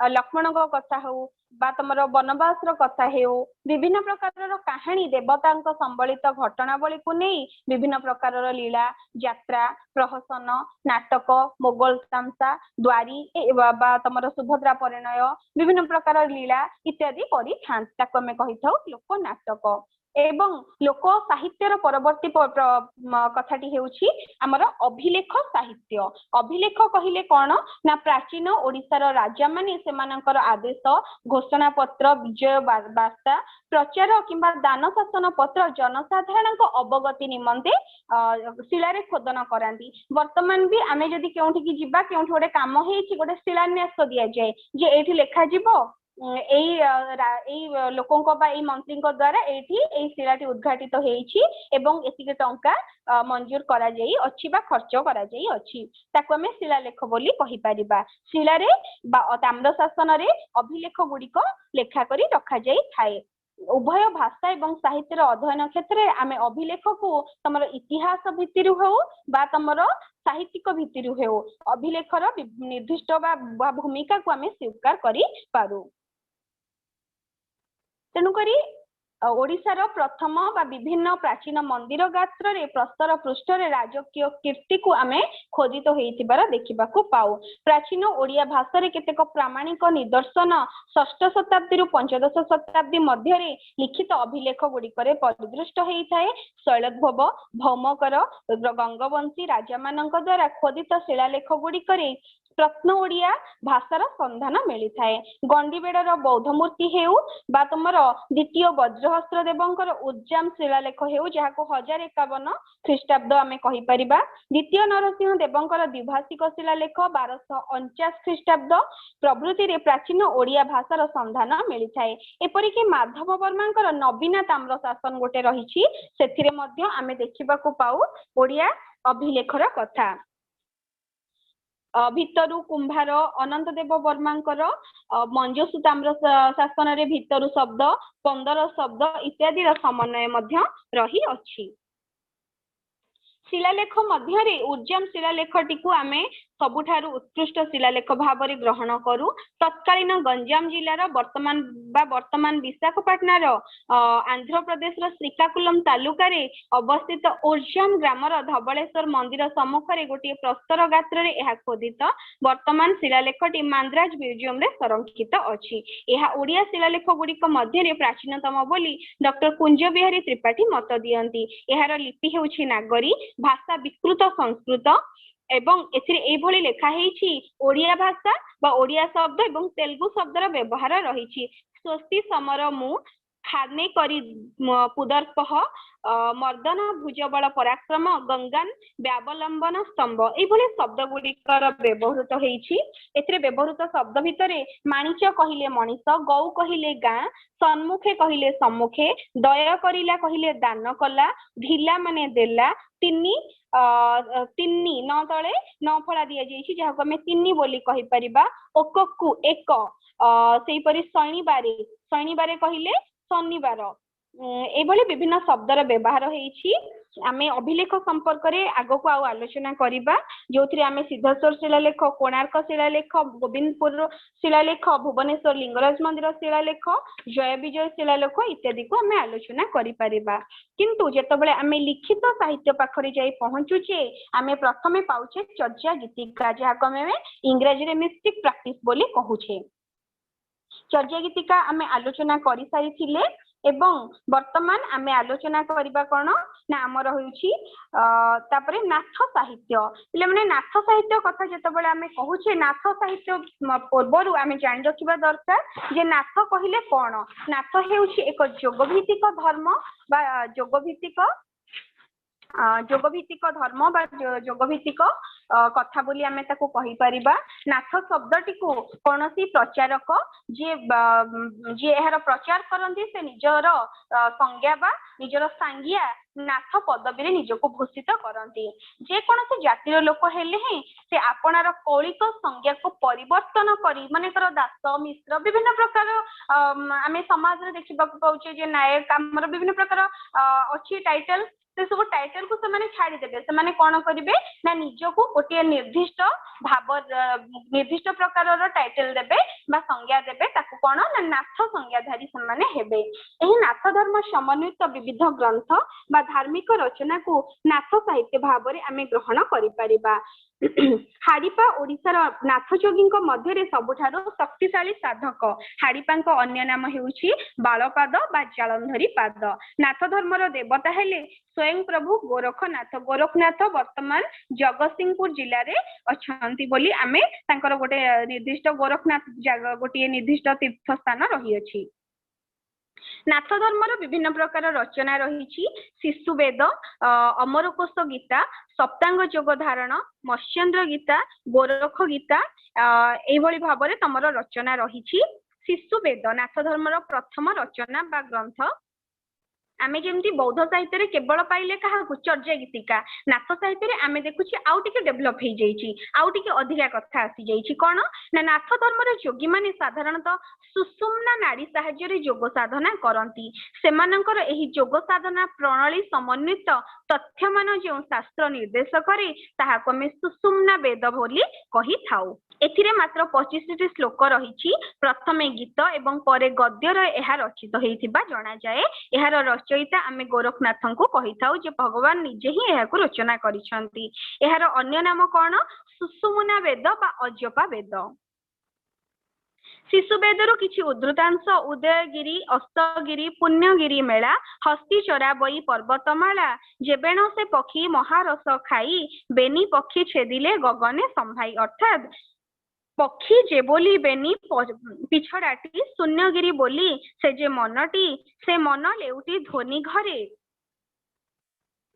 लक्ष्मण कथा हो बा तमर वनवास कथा हेउ विभिन्न प्रकारर कहानी देवता संबलित घटनावली को नहीं विभिन्न प्रकारर लीला यात्रा प्रहसन नाटक मोगल तामसा द्वारी बा तमर सुभद्रा परिणय विभिन्न प्रकार लीला इत्यादि करि कही था लोक नाटक। एवं लोक साहित्यर परवर्ती कथाटी हेउछि हमर अभिलेख साहित्य। अभिलेख कहिले कौन ना प्राचीन ओडिशार राजा माने सेमानकर आदेश घोषणा पत्र विजय वार्ता प्रचार किंबा दान शासन पत्र जनसाधारण अवगति निमंते शिलारे खोदन करांती। वर्तमान भी आमे जदि केउठी की जिबा केउठी गोटे काम हेछि गोटे शिलान्यास दिया जाय जे एठी लेखा जिवो लोकों मंत्री द्वारा ये शिलाटी उद्घाटित होती एवं एतिके टंका मंजूर करा जाई अछि बा खर्च करा जाई अछि ताको हमें शिलालेख बोली कहि परिबा। शिलारे ताम्र शासन रे अभिलेख गुड़िक लेखा करी रखा जाई थाए। उभय भाषा एवं साहित्य अध्ययन क्षेत्र में आमे अभिलेख को तमर इतिहास भित्तिरु हो बा तमर साहित्यिक भित्तिरु हो अभिलेखर निर्दिष्ट बा भूमिका को आमे स्वीकार करि पारू। तेणुकरी ओडिशार प्रथम बा विभिन्न प्राचीन मंदिर गात्र रे प्रस्तर पृष्ठ रे राजकीय कीर्ति को आमे खोदित होइतिबार देखिबाकू पाऊ। प्राचीन ओडिया भाषा रे केतेक प्रामाणिक निदर्शन 6ठ शताब्दी रु 15श शताब्दी मध्य रे लिखित अभिलेख गुड़िकरे परिदृष्ट होइथाय। शैलोद्भव भौमकर गंगवंशी राजा मानक द्वारा खोदित शिलालेख गुड़िकरे प्रत्न ओडिया भाषार संधान मिली थाए। गंडीबेड़र बौद्ध मूर्ति हेउ बा तुमर द्वितीय वज्रहस्त्र देवंकर उज्जाम शिलालेख हेउ जहाँ को 1051 ख्रीष्टाब्द आमे कहि परिबा। द्वितीय नरसिंह देवंकर द्विभाषिक शिलालेख 1249 ख्रीष्टाब्द प्रभृति रे प्राचीन ओडिया भाषार संधान मिली थाए। एपरिक माधव वर्मांकर नवीना ताम्र शासन गोटे रहिछि सेथिरे मध्य आमे देखिबाकू पाऊ ओडिया अभिलेखर कथा। भितरु कुंभार अनंत देव वर्मांकर मंजूसु ताम्र शासन रे भितरु शब्द 15 शब्द इत्यादि समन्वय मध्य रही अछि। शिलालेख मध्य उज्जाम शिलालेखटी को आमे सबुठारु उत्कृष्ट शिलालेख भाव में ग्रहण करू। तत्कालीन गंजाम जिलार वर्तमान विशाखापाटनार आंध्र प्रदेश श्रीकाकुलम तालुकार अवस्थित उज्जाम ग्रामर धवलेश्वर मंदिर सम्मुख में गोटे प्रस्तर गात्र में खोदित वर्तमान शिलालेखटी मांद्राज म्यूजियम रे संरक्षित अछि। यह ओडिया शिलालेख गुड़िक मध्य प्राचीनतम बोली डॉक्टर कुंज बिहारी त्रिपाठी मत दियंती। यार लिपि हेउछि नागरी भाषा विकृत संस्कृत एवं एथिरे एभली लेखा हेछि ओडिया भाषा बा ओडिया शब्द एवं तेलुगु शब्दर व्यवहार रहिछि। स्वस्ति समर मु खाने करी पुदर्पह मर्दन भुजबल पराक्रम गंगान व्यावलंबन स्तंभ एभली शब्द गुड़िकर व्यवहृत हेछि। एथिरे व्यवहृत शब्द भितरे माणिच कहिले मनीष, गौ कहिले गाँ, सन्मुखे कहिले सम्मुखे, दया करिला कहिले दान कला, ढिला माने देला, तिन्नी तिन्नी न तले न फला दिया जाइछि जहाको हमें तिन्नी बोली कहि परिबा। ओककु एक सेही परि शनिवारे कहिले शनिवार एभली विभिन्न शब्दर व्यवहार हेछि। आमे अभिलेख संपर्क रे आगो को आलोचना करिबा जोथिरे आमे सिद्धेश्वर शिलालेख, कोणार्क शिलालेख, गोविंदपुर शिलालेख, भुवनेश्वर लिंगराज मंदिर शिलालेख, जय विजय शिलालेख इत्यादि को आमे आलोचना करि परिबा। किंतु जेतबेले आमे लिखित साहित्य पाखरे जाई पहुंचुचे आमे प्रथमे पाउचे चर्चा गीतिका जहाको आमे इंग्रजी रे मिस्टिक प्रैक्टिस बोली कहूचे। चर्चा गीतिका आमे आलोचना करि सारी थिले एवं वर्तमान आमे आलोचना करिबा कोन ना हमर होउची तापरे नाथ साहित्य। એટલે মানে नाथ साहित्य कथा जेतबेले आमे कहूचे नाथ साहित्य पूर्वरु आमे जानि रखिबा दरकार जे नाथ कहिले कोन। नाथ हेउची एक जोगभित्तिक धर्म बा जोगभित्तिक धर्म बा जोगभित्तिक कथा बोली आमे ताको कहि परिबा। नाथ शब्दटी को कोनोसी प्रचारक जे जे एहार प्रचार करंती से निजर संज्ञा बा निजर सांगिया नाथ पदवी रे निजको घोषित करंती। जे कोनोसी जातिर लोक हेले ही से आपनार कौलिक संज्ञा को परिवर्तन करी माने कर दास मिश्र विभिन्न प्रकार आमे समाज रे देखिबा पाउचे जे नायक हमर विभिन्न प्रकार अछि टाइटल से सब टाइटल को से माने छाड़ी देबे। से माने कोन करिवे ना निजको गोटे निर्दिष्ट भाव निर्दिष्ट प्रकार टाइटल देबे बा संज्ञा देबे ताकू कोन ना नाथ संज्ञाधारी से माने हेबे। एही नाथ धर्म समन्वित विविध ग्रंथ बा धार्मिक रचना को नाथ साहित्य भाव रे आमे ग्रहण करि परिबा। हाड़ीपा ओडिशार नाथ जोगींक मध्यरे सबुठारो शक्तिशाली साधक। हाड़ीपांक अन्य नाम हेउछि बालपाद बा जालंधरी पाद। नाथ धर्मर देवता हेले स्वयं प्रभु गोरखनाथ। गोरखनाथ वर्तमान जगतसिंहपुर जिल्ला रे अछंती बोली आमे तांकर गोटे निर्दिष्ट गोरखनाथ जगह गोटे निर्दिष्ट तीर्थ स्थान रही अछि। नाथ धर्मर विभिन्न प्रकार रचना रही शिशु वेद, अमरकोश गीता, सप्तांग जोग धारण, मत्स्येन्द्र गीता, गोरख गीता एभली भाव में तमर रचना रही। शिशु वेद नाथ धर्मर प्रथम रचना बा ग्रंथ। आमे जेमती बौद्ध साहित्य रे केवल पाइले कहा चर्चा गीतिका नाथ साहित्य रे आमे देखुछि आउ टिके डेवलप हे जाइछि आउ टिके अधिका कथा आसी जाइछि। कोन ना नाथ धर्म रे योगी माने साधारणतः सुषुम्ना नाड़ी सहाय्य रे योग साधना करंती। सेमानंकर एही योग साधना प्रणाली समन्वित तथ्य मान जो शास्त्र निर्देश करे ताहाको मे सुषुम्ना वेद बोली कहि थाउ। एथिरे मात्र 25 श्लोक रही। प्रथमे गीत एवं परे गद्य एहा रचित हेइथिबा जणा जाए। एहार रचयिता आमे गोरखनाथ को कहि थाउ जे भगवान निजे ही एहा को रचना करिसंती। एहार अन्य नाम कोन सुषुम्ना वेद बा अजपा वेद। शिशु वेदर किछि उद्धृतांश उदयगिरी, अस्तगिरी, पुण्यगिरी मेला, हस्ती चराबई पर्वतमाला, जेबेण से पक्षी महारस खाई, बेनी पक्षी छेदिले गगने संभाई। अर्थात पक्षी जे बोली बेनी पिछड़ाटी, शून्यगिरी बोली से जे मनटी, से मन लेउटी ध्वनि घरे,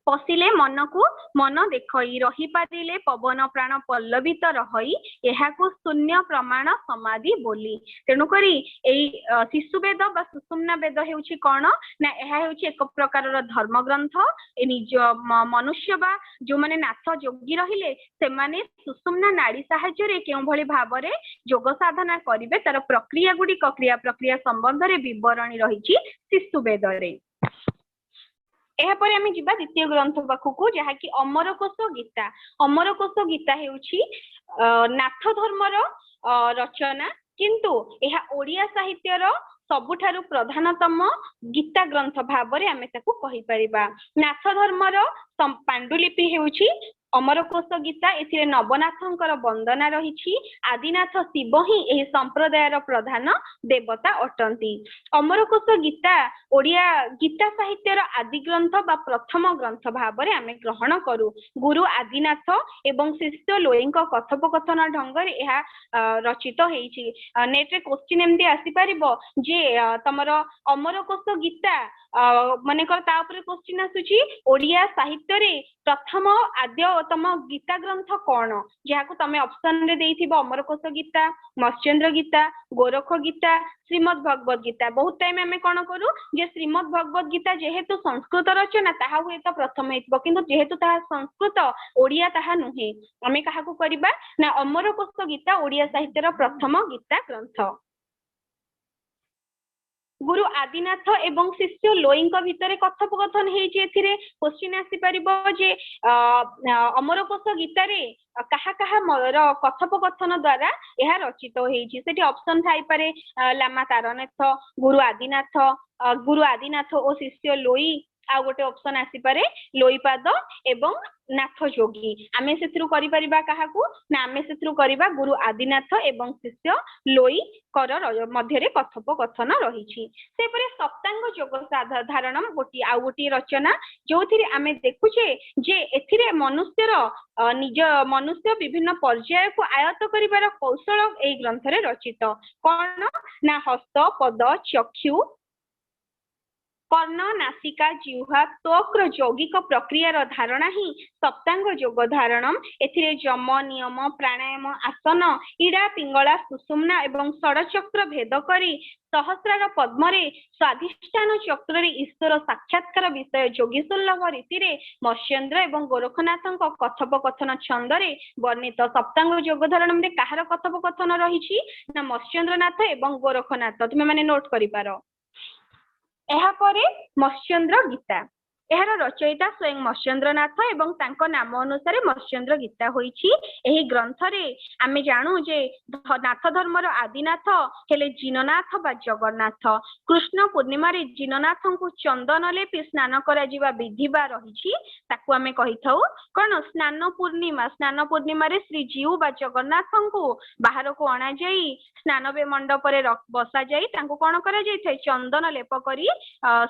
पशिले मन को मन देखई, रही पारिले पवन प्राण पल्लवित रही, एहाकु शून्य प्रमाण समाधि बोली। तेणु करी एई शिशु वेद बा सुषुम्ना वेद हेउछि कोन ना एहा हेउछि एक प्रकारर धर्म ग्रंथ। ए निज मनुष्य बा जो माने नाथ जोगी रहिले से माने सुषुम्ना नाड़ी सहाय्य रे केउ भली भाव रे योग साधना करिवे तार प्रक्रिया गुडी क्रिया प्रक्रिया संबंध रे विवरणी रहिछि शिशु वेद रे। एहापर आमे जिबा द्वितीय ग्रंथ पाखकु जहा कि अमरकोश गीता। अमरकोश गीता हेउछि नाथ धर्मर रचना किंतु एहा ओडिया साहित्यर सबुठारु प्रधानतम गीता ग्रंथ भाव रे आमे ताकु कहि परिबा। नाथ धर्मर पांडुलिपि हेउछि अमरकोश गीता एथिरे नवनाथंकर वंदना रही। आदिनाथ शिव ही एही संप्रदायर प्रधान देवता अटंती। अमरकोश गीता ओडिया गीता साहित्यर आदि ग्रंथ बा प्रथम ग्रंथ भाव में आमे ग्रहण करू। गुरु आदिनाथ एवं शिष्य लोईंक कथोपकथन ढंग यह रचित होईछि। नेट रे क्वेश्चन एमती आसी परिबो जे तमर अमरकोश गीता मानेकर ता ऊपर क्वेश्चन आसुची ओडिया साहित्य रे प्रथम आद्यतम गीता ग्रंथ कौन जहाँ तमें ऑप्शन रे देइथिबो अमरकोश गीता, मत्स्येंद्र गीता, गोरख गीता, श्रीमद् भगवत गीता। बहुत टाइम आमे कोन करू जे श्रीमद् भगवत गीता जेहेतु संस्कृत रचना ताहा हुए तो प्रथम हेतबो किंतु जेहेतु ताहा संस्कृत ओडिया ताहा नुहे आमे काहाकू करबा ना अमरकोश गीता ओडिया साहित्यर प्रथम गीता ग्रंथ। गुरु आदिनाथ एवं शिष्य लोईंक भितरे कथोपकथन हेछि। एथिरे क्वेश्चन आसी परिबो जे अमरकोश गीता रे कहा कहा कथोपकथन द्वारा यह रचित होईछि। सेठी ऑप्शन थाई पारे लामा तारनाथ, गुरु आदिनाथ और शिष्य लोई। आ गोटे ऑप्शन आसी पारे लोईपाद एवं नाथ जोगी। आमे सेथरु करि परिबा काहाकू ना आमे सेथरु करिबा गुरु आदिनाथ एवं शिष्य लोई कर मध्य रे कथोपकथन रहिछि। सेपरे सप्तांग योग साधारणम गोटी रचना जोथिरे आमे देखुछे जे एथिरे मनुष्यर निज मनुष्य विभिन्न पर्याय को आयत्त करिबार कौशल एई ग्रंथ रे रचित। कोन ना हस्त, पद, चक्षु, कर्ण, नासिका, जिह्वा, त्वक्र यौगिक प्रक्रियार धारणा ही सप्तांग योग धारणम। एथिरे जम, नियम, प्राणायाम, आसन, इड़ा, पिंगला, सुषुम्ना एवं षडचक्र भेद करी सहस्रार पद्मरे स्वाधिष्ठान चक्र रे ईश्वर साक्षात्कार विषय जोगीसुल्लभ रीति रे मत्स्येंद्र एवं गोरखनाथଙ୍କ कथोपकथन छंदरे वर्णित। सप्तांग योग धारणम रे काहार कथोपकथन रहिछि ना मत्स्येंद्रनाथ एवं गोरखनाथ। तुमे माने नोट करि पारो। एहा परे मत्स्येंद्र गीता एहार रचयिता स्वयं मत्स्येंद्रनाथ एवं तांको नाम अनुसार मत्स्येंद्र गीता होईछि। एही ग्रंथ रे आमे जानू जे नाथ धर्मर आदिनाथ हेले जिननाथ बा जगन्नाथ। कृष्ण पूर्णिमा रे जिननाथंकु चंदन लेपि स्नान करा जिवा विधि बा रहिछि ताकू आमे कहिथाउ कोन स्नान पूर्णिमा। स्नान पूर्णिमा रे श्री जीव बा जगन्नाथंकु बाहर को अणा जाई स्नान बे मंडप रे बसा जाई तांकु कोन करा जाई थे चंदन लेप करी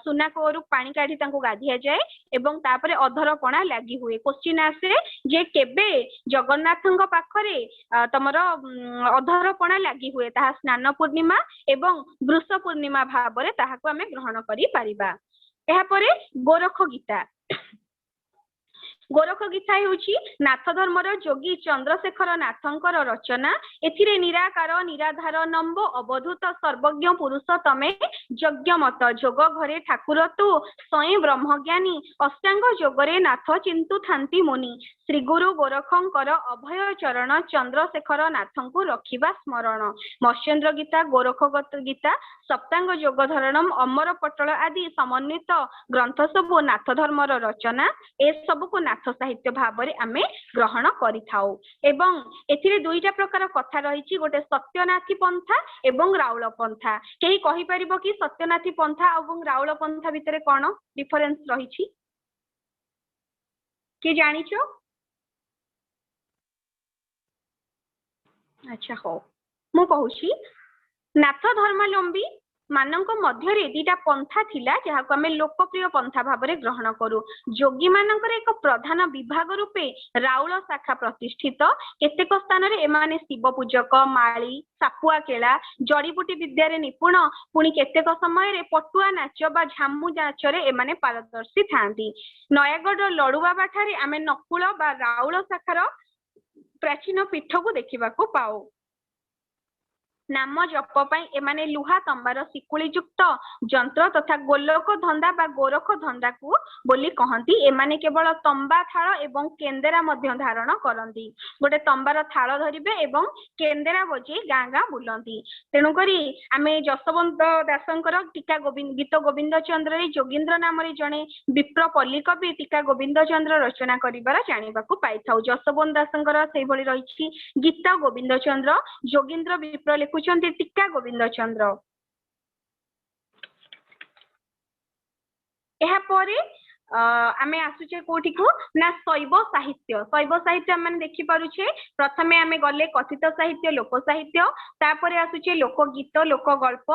सुना कोरु पानी काढी तांकु गाधिया जाए एवं तापरे अधरपणा लागि हुए। क्वेश्चन आसे जे केबे जगन्नाथंक पाखरे तमर अधरपणा लागि हुए ताहा स्नान पूर्णिमा एवं वृष पूर्णिमा भाबरे ताहाको आमे ग्रहण करि परिबा। एहा परे गोरख गीता गोरख गीता हेउची नाथ धर्मर जोगी चंद्रशेखर नाथंकर रचना। एथिरे निराकार निराधार नंब अवधूत सर्वज्ञ पुरुष तमे यज्ञमत जोग घरे ठाकुर तू स्वयं ब्रह्मज्ञानी अष्टांग जोगरे नाथ चिंतु थांती मुनि। श्री गुरु गोरखंकर अभय चरण चंद्रशेखर नाथंकु रखिबा स्मरण। मत्स्येंद्र गीता, गोरख गीता, सप्तांग योग धारणम, अमर पटल आदि समन्वित ग्रंथ सबु नाथ धर्मर रचना। ए सबुको नाथ साहित्य भाव में आमे ग्रहण करिथाउ। एवं एथिरे दुईटा प्रकार कथा रहिछि गोटे सत्यनाथी पंथा एवं राउल पंथा। केही कहि परिबो कि सत्यनाथी पंथा एवं राउल पंथा भितरे कोन डिफरेंस रहिछि के जानिछो? अच्छा हो मु कहूछि नाथ धर्मावलंबी मानक मध्यरे दीटा पंथा थिला जहाको आमे लोकप्रिय पंथा भाबरे ग्रहण करू। जोगी मानकर एक प्रधान विभाग रूपे राउल शाखा प्रतिष्ठित। केतेक स्थान रे एमाने शिव पूजक, माली, सापुआ केला, जड़ीबूटी विद्या रे निपुण, पुणी केतेक समय रे पटुआ नाच बा झामु नाच रे एमाने पारदर्शी थांती। नयागढ़ लडुबाबा ठारे आमे नकुल बा राउल शाखार प्राचीन पीठ को देखा पाओ। नाम जप पाई एमाने लुहा तंबार शिकुली युक्त जंत्र तथा गोलोक धंदा बा गोरख धंदा को बोली कहती। एमाने केवल तंबा थाल एवं केंदेरा मध्य धारण करती। गोटे तंबार थाल धरिबे एवं केंदेरा बजे गाँ गाँ बुलती। तेणुकरी आमे जसवंत दासंकर टीका गोविंद गीत गोविंद चंद्र रे जोगींद्र नाम रे जणे विप्र पल्ली कवि टीका गोविंद चंद्र रचना करिबार जानिबाकू पाइथाउ। जसवंत दासंकर सेहि भली रहिछि गीत गोविंद चंद्र, जोगींद्र विप्र लिखुचंती टीका गोविंद चंद्र। एहा परे आमे आसुचे कोठी को ना शैव साहित्य आम देखि पारुछे प्रथमे आमे गले कथित साहित्य लोक साहित्य तापरे आसुचे लोक गीत लोक गल्प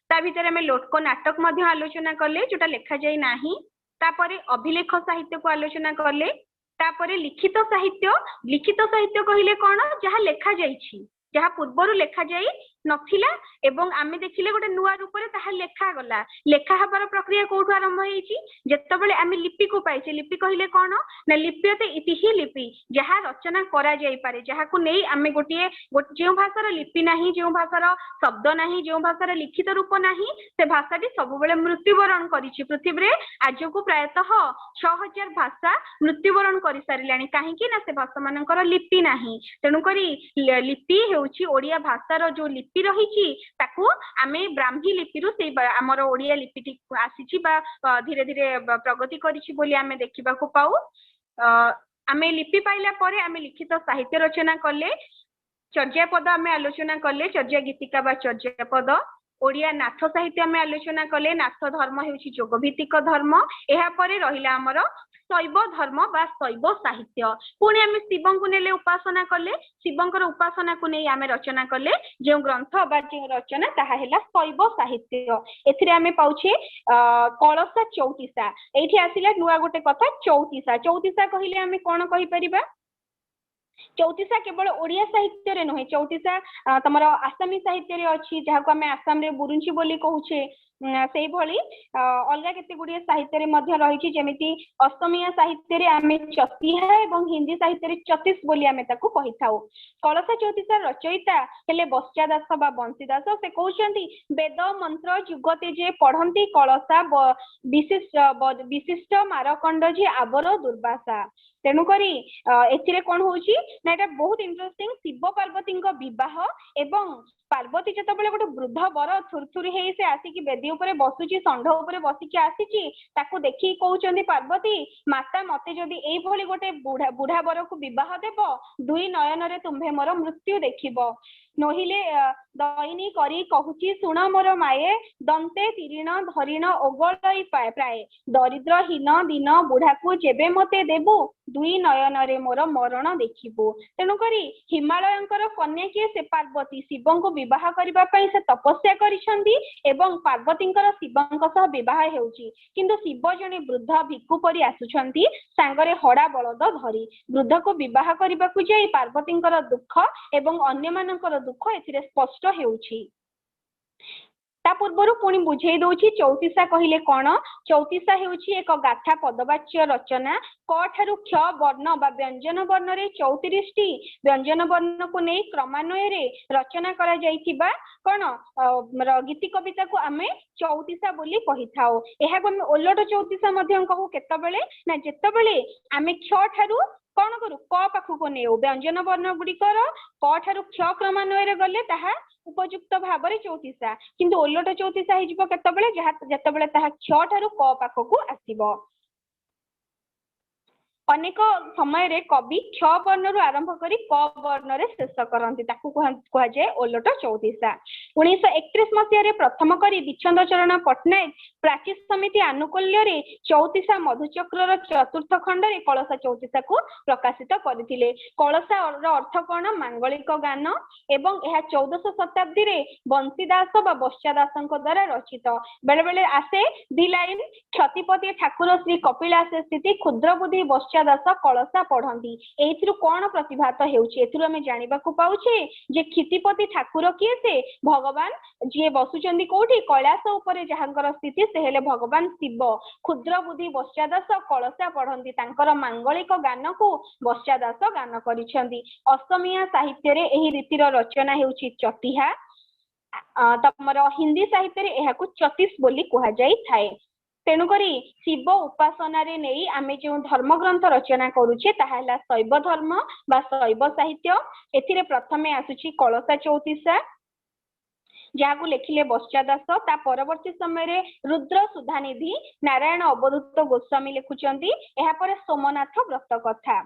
ता भितर आमे लोक नाटक मध्य आलोचना कले जोटा लेखा जाई नाही तापरे अभिलेख साहित्य को आलोचना कले तापरे लिखित साहित्य कहिले कोन जहा लेखा जाईछि जहा पूर्वरु लेखा जाई नथिला एवं आमे देखिले गोटे नुआ रूप रे ताहा लेखा गला लेखा हबार प्रक्रिया कोठु आरंभ होईछि जेतबेले आमे लिपि को पाइछे लिपि कहिले कोन ना लिप्यते इतिहि लिपि जहा रचना करा जाई पारे जहा को नै आमे गोटिए जेउ भाषार लिपि नाही जेउ भाषार शब्द नाही जेउ भाषार लिखित रूप नाही से भाषाटी सबबेले मृत्युवरण करिछि पृथ्वी रे आज को प्रायतः 6000 भाषा मृत्युवरण करि सारिलानी काहे कि ना से भाषा मानकर लिपि नाही तेनु करी लिपि हेउछि ओडिया भाषार जो लिपि रही ताकू आमे ब्राह्मी लिपि रु से हमर ओडिया लिपिटी आसीछि बा धीरे धीरे प्रगति करिछि बोली आमे देखिबा को पाऊ आमे लिपि पाइला परे आमे लिखित साहित्य रचना कले चर्या पद आमे आलोचना कले चर्या गीतिका बा चर्या पद ओडिया नाथ साहित्य आमे आलोचना कले नाथ धर्म हेउछि जोगभित्तिक धर्म एहा परे रहिला हमर शैव धर्म बा शैव साहित्य पुणी आमे शिवं को नेले उपासना कले शिवंकर उपासना को नै आमे रचना कले जे ग्रंथ बा जे रचना ताहा हेला शैव साहित्य एथिरे आमे पाउछे कलसा चौतीसा एठी आसिला नुआ गोटे कथा चौतीसा कहिले आमे कोन कहि परिबा चौतीसा केवल ओडिया साहित्य रे नहे चौतीसा तमरो आसामी साहित्य रे अछि जहा को आमे आसाम रे बुरुंची बोली कहूछे सेही भली अलगा केते गुडिया साहित्य रे मध्य रहिछि जेमिति असमिया साहित्य रे आमे चतिहा एवं हिंदी साहित्य रे चतीस बोली आमे ताकू कहिथाउ कलसा चौतीसा रचयिता हेले बस्चादास बा बंशीदास से कहउछंती वेद मंत्र जुगते जे पढंती कलसा विशिष्ट मारकंड जे आबर दुर्वासा तेनु करी एथिरे कोन होउची ना एटा बहुत इंटरेस्टिंग शिव पार्वती विवाह एवं पार्वती जतबेले गोटे वृद्ध बर थुरथुरी हेई से आसिकी बेदी ऊपर बसुची षंढ ऊपर बसिकी आसीची ताकू देखि कहउचंदी पार्वती माता मते जदी एई भली गोटे बुढ़ा बर को विवाह देबो दुई नयन रे तुम्भे मोर मृत्यु देखिबो नहिले दयनी करी कहूची सुण मोर माये दंते तीर्ण धरिण ओगलई पाए प्राय दरिद्रहीन दिन बुढ़ा को जेबे मते देबु दुई नयन रे मोर मरण देखिबु तेनु करी हिमालयंकर कन्या के से पार्वती शिवं को विवाह करबा पई से तपस्या करिसंदी एवं पार्वतींकर शिवंक सह विवाह हेउची किंतु शिव जने वृद्ध भिक्षु परि आसुछंती सांगरे हड़ा बलद धरी वृद्ध को विवाह करबा को जाई पार्वतींकर दुख एवं अन्य मानकर दुख एथिरे स्पष्ट हेउची ता पूर्वरु पुणी बुझेई दउची चौतीसा कहिले कोन चौतीसा हेउची एक गाथा पदवाच्य रचना क ठारु क्ष वर्ण बा व्यंजन वर्ण रे 34 टी व्यंजन वर्ण को नै क्रमान्वय रे रचना करा जाईथिबा कोन गीति कविता को आमे चौतीसा बोली कहिथाओ एहा को हम ओलट चौतीसा मध्यम कहू केतबेले ना जेतबेले आमे क्ष ठारु कोन करू क पाखु को नेउ व्यंजन वर्ण गुडी कर क ठारु क्ष क्रमान्वय रे गले ताहा उपयुक्त भाबरे चौतीसा किंतु ओलट चौतीसा हिजबो केतबेले जेतबेले ताहा क्ष ठारु क पाखु को आसीबो अनेक समय रे कवि क्ष वर्ण रु आरंभ करी क वर्ण रे शेष करंती ताकू कहा जाय ओलट चौतीसा 1931 मसिया रे प्रथम करी विच्छंद चरण पटनायक प्राची समिति आनुकूल्य रे चौतीसा मधुचक्र र चतुर्थ खंड रे कलसा चौतीसा को प्रकाशित करथिले कलसा र अर्थ कोन मांगलिक गान एवं एहा 1400 शताब्दी रे बंशीदास बा बस्चादासंक द्वारा रचित बेले बेले आसे दी लाइन क्षतिपति ठाकुर श्री कपिलास स्थिति क्षुद्र बुद्धि बस्चादास कलसा पढ़ंती एथिरु कोन प्रतिभात हेउची एथिरु हमें जानिबा को पाउछे जे क्षितिपति ठाकुर किए से भगवान जे बसुचंदी कोठी कैलाश ऊपर जहांकर स्थिति से हेले भगवान शिव क्षुद्र बुद्धि बस्चादास कलसा पढ़ंती तांकर मांगलिक गान को बस्चादास गान करिसंदी असमिया साहित्य रे एही रीतिर रचना हेउची चतिहा तमरो हिंदी साहित्य रे एहा को 34 बोली कहा जाई थाए तेनु करी शिव उपासना रे नेई आमे जो धर्म ग्रंथ रचना करूछे ताहाला शैव धर्म बा शैव साहित्य एथिरे प्रथमे आसुची कलसा चौतीसा जागु लेखिले बस्चादास ता परवर्ती समय रे रुद्र सुधानिधि नारायण अवधूत गोस्वामी लेखुचंती एहा परे सोमनाथ व्रत कथा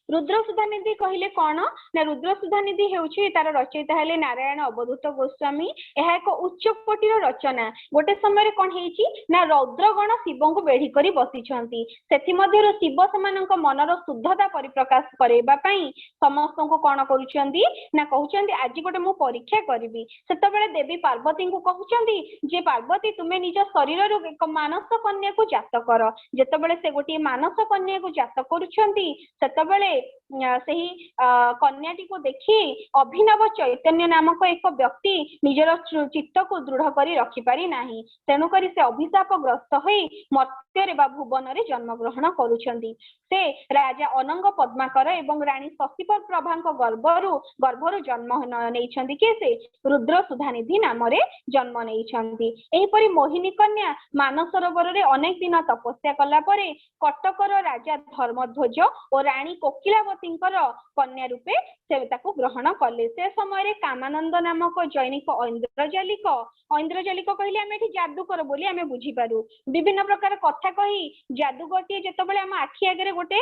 रुद्र सुधानिधि कहले कौन ना रुद्र सुधानिधि हेउछि तार रचयिता हेले नारायण अवधूत गोस्वामी। यह एक उच्च कोटिर रचना। गोटे समय कौन हेछि ना रुद्रगण शिव को बेढ़ी करी बसिछंती। सेथि मध्यरु शिव सेमानक मनर शुद्धता परिप्रकाश करैबा पई समस्त को कौन करूछंती ना कहउछंती आज गोटे मु परीक्षा करबी। सेतबेले देवी पार्वती को कहउछंती जे पार्वती तुमे निज शरीर रु एक मानस कन्या को जात कर। जेतबेले से गोटे मानस कन्या को जात करूछंती सेतबेले सही कन्याटी को देखि अभिनव चैतन्य नामक एक व्यक्ति निजर चित्त को दृढ़ करी रखि पारि नाही। तेणु करी से अभिशाप ग्रस्त होई मर्त्य बा भुवन रे जन्म ग्रहण करूछंती। से राजा अनंग पद्माकर एवं रानी शशिपर प्रभांक गर्भरु जन्म नेइछंती के से रुद्र सुधानिधि नाम रे जन्म नेइछंती। एहिपरि मोहिनी कन्या मानसरोवर रे अनेक दिन तपस्या कला परे कटकर राजा धर्मध्वज और रानी कोकिलावतींकर कन्या रूपे से ताको ग्रहण कले। से समय कामानंद नामक जैनिक ऐन्द्रजालिक कहले आमे एठी जादूकर बोली आमे बुझी पारू। विभिन्न प्रकार कथा कही जादूगरटी जेतबेले हम आखि आगे गोटे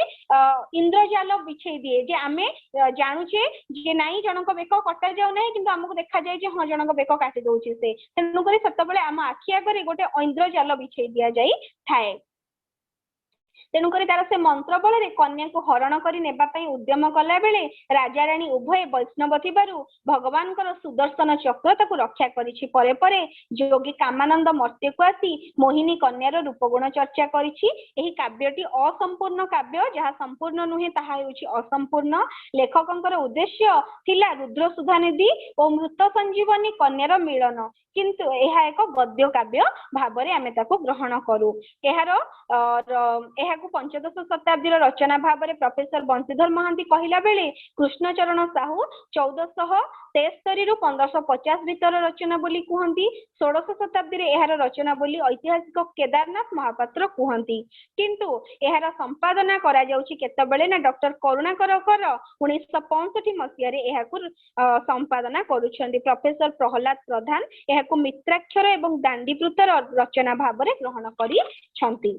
इंद्रजाल बिछेई दिए जे आमे जानुचे जे नाही जनक बेक कटा जाउ नाही किंतु हमकु देखा जाय जे हां जनक बेक काटि दोछि। से तेनु करी सेतबेले हम आखि आगे गोटे ऐन्द्रजाल बिछेई दिया जाई थाए। तेणुक तार से मंत्र बल कन्या को हरण कर उद्यम कला बेले राजा राणी उभय वैष्णव थिबारु भगवान सुदर्शन चक्र ताकू रक्षा करिछि। परे परे योगी कामानंद मर्त्य को आसी मोहिनी कन्यार रूपगुण चर्चा करिछि। एही काव्यटी असंपूर्ण काव्य जहाँ संपूर्ण नुहे ताहा हेउछि असंपूर्ण। लेखकंकर उद्देश्य थिला रुद्र सुधानिधि और मृत संजीवनी कन्यार मिलन किंतु यह एक गद्य काव्य भाव आमे ताकू ग्रहण करू। एहाकू पंचदश शताब्दी रचना भाव में प्रोफेसर बंशीधर महांती कहला बेले कृष्णचरण साहू 1473 रु 1550 भीतर रचना बोली कहती। 16 शताब्दी रे एहार रचना बोली ऐतिहासिक केदारनाथ महापात्र कहती। किंतु एहार संपादना करा जाउछि केतबेले ना डॉक्टर करुणाकर 1965 मसिया रे एहाकू संपादना करूछंती। प्रोफेसर प्रहलाद प्रधान एहाकू मित्राक्षर एवं दांडीपृतर रचना भाव में ग्रहण करिछंती।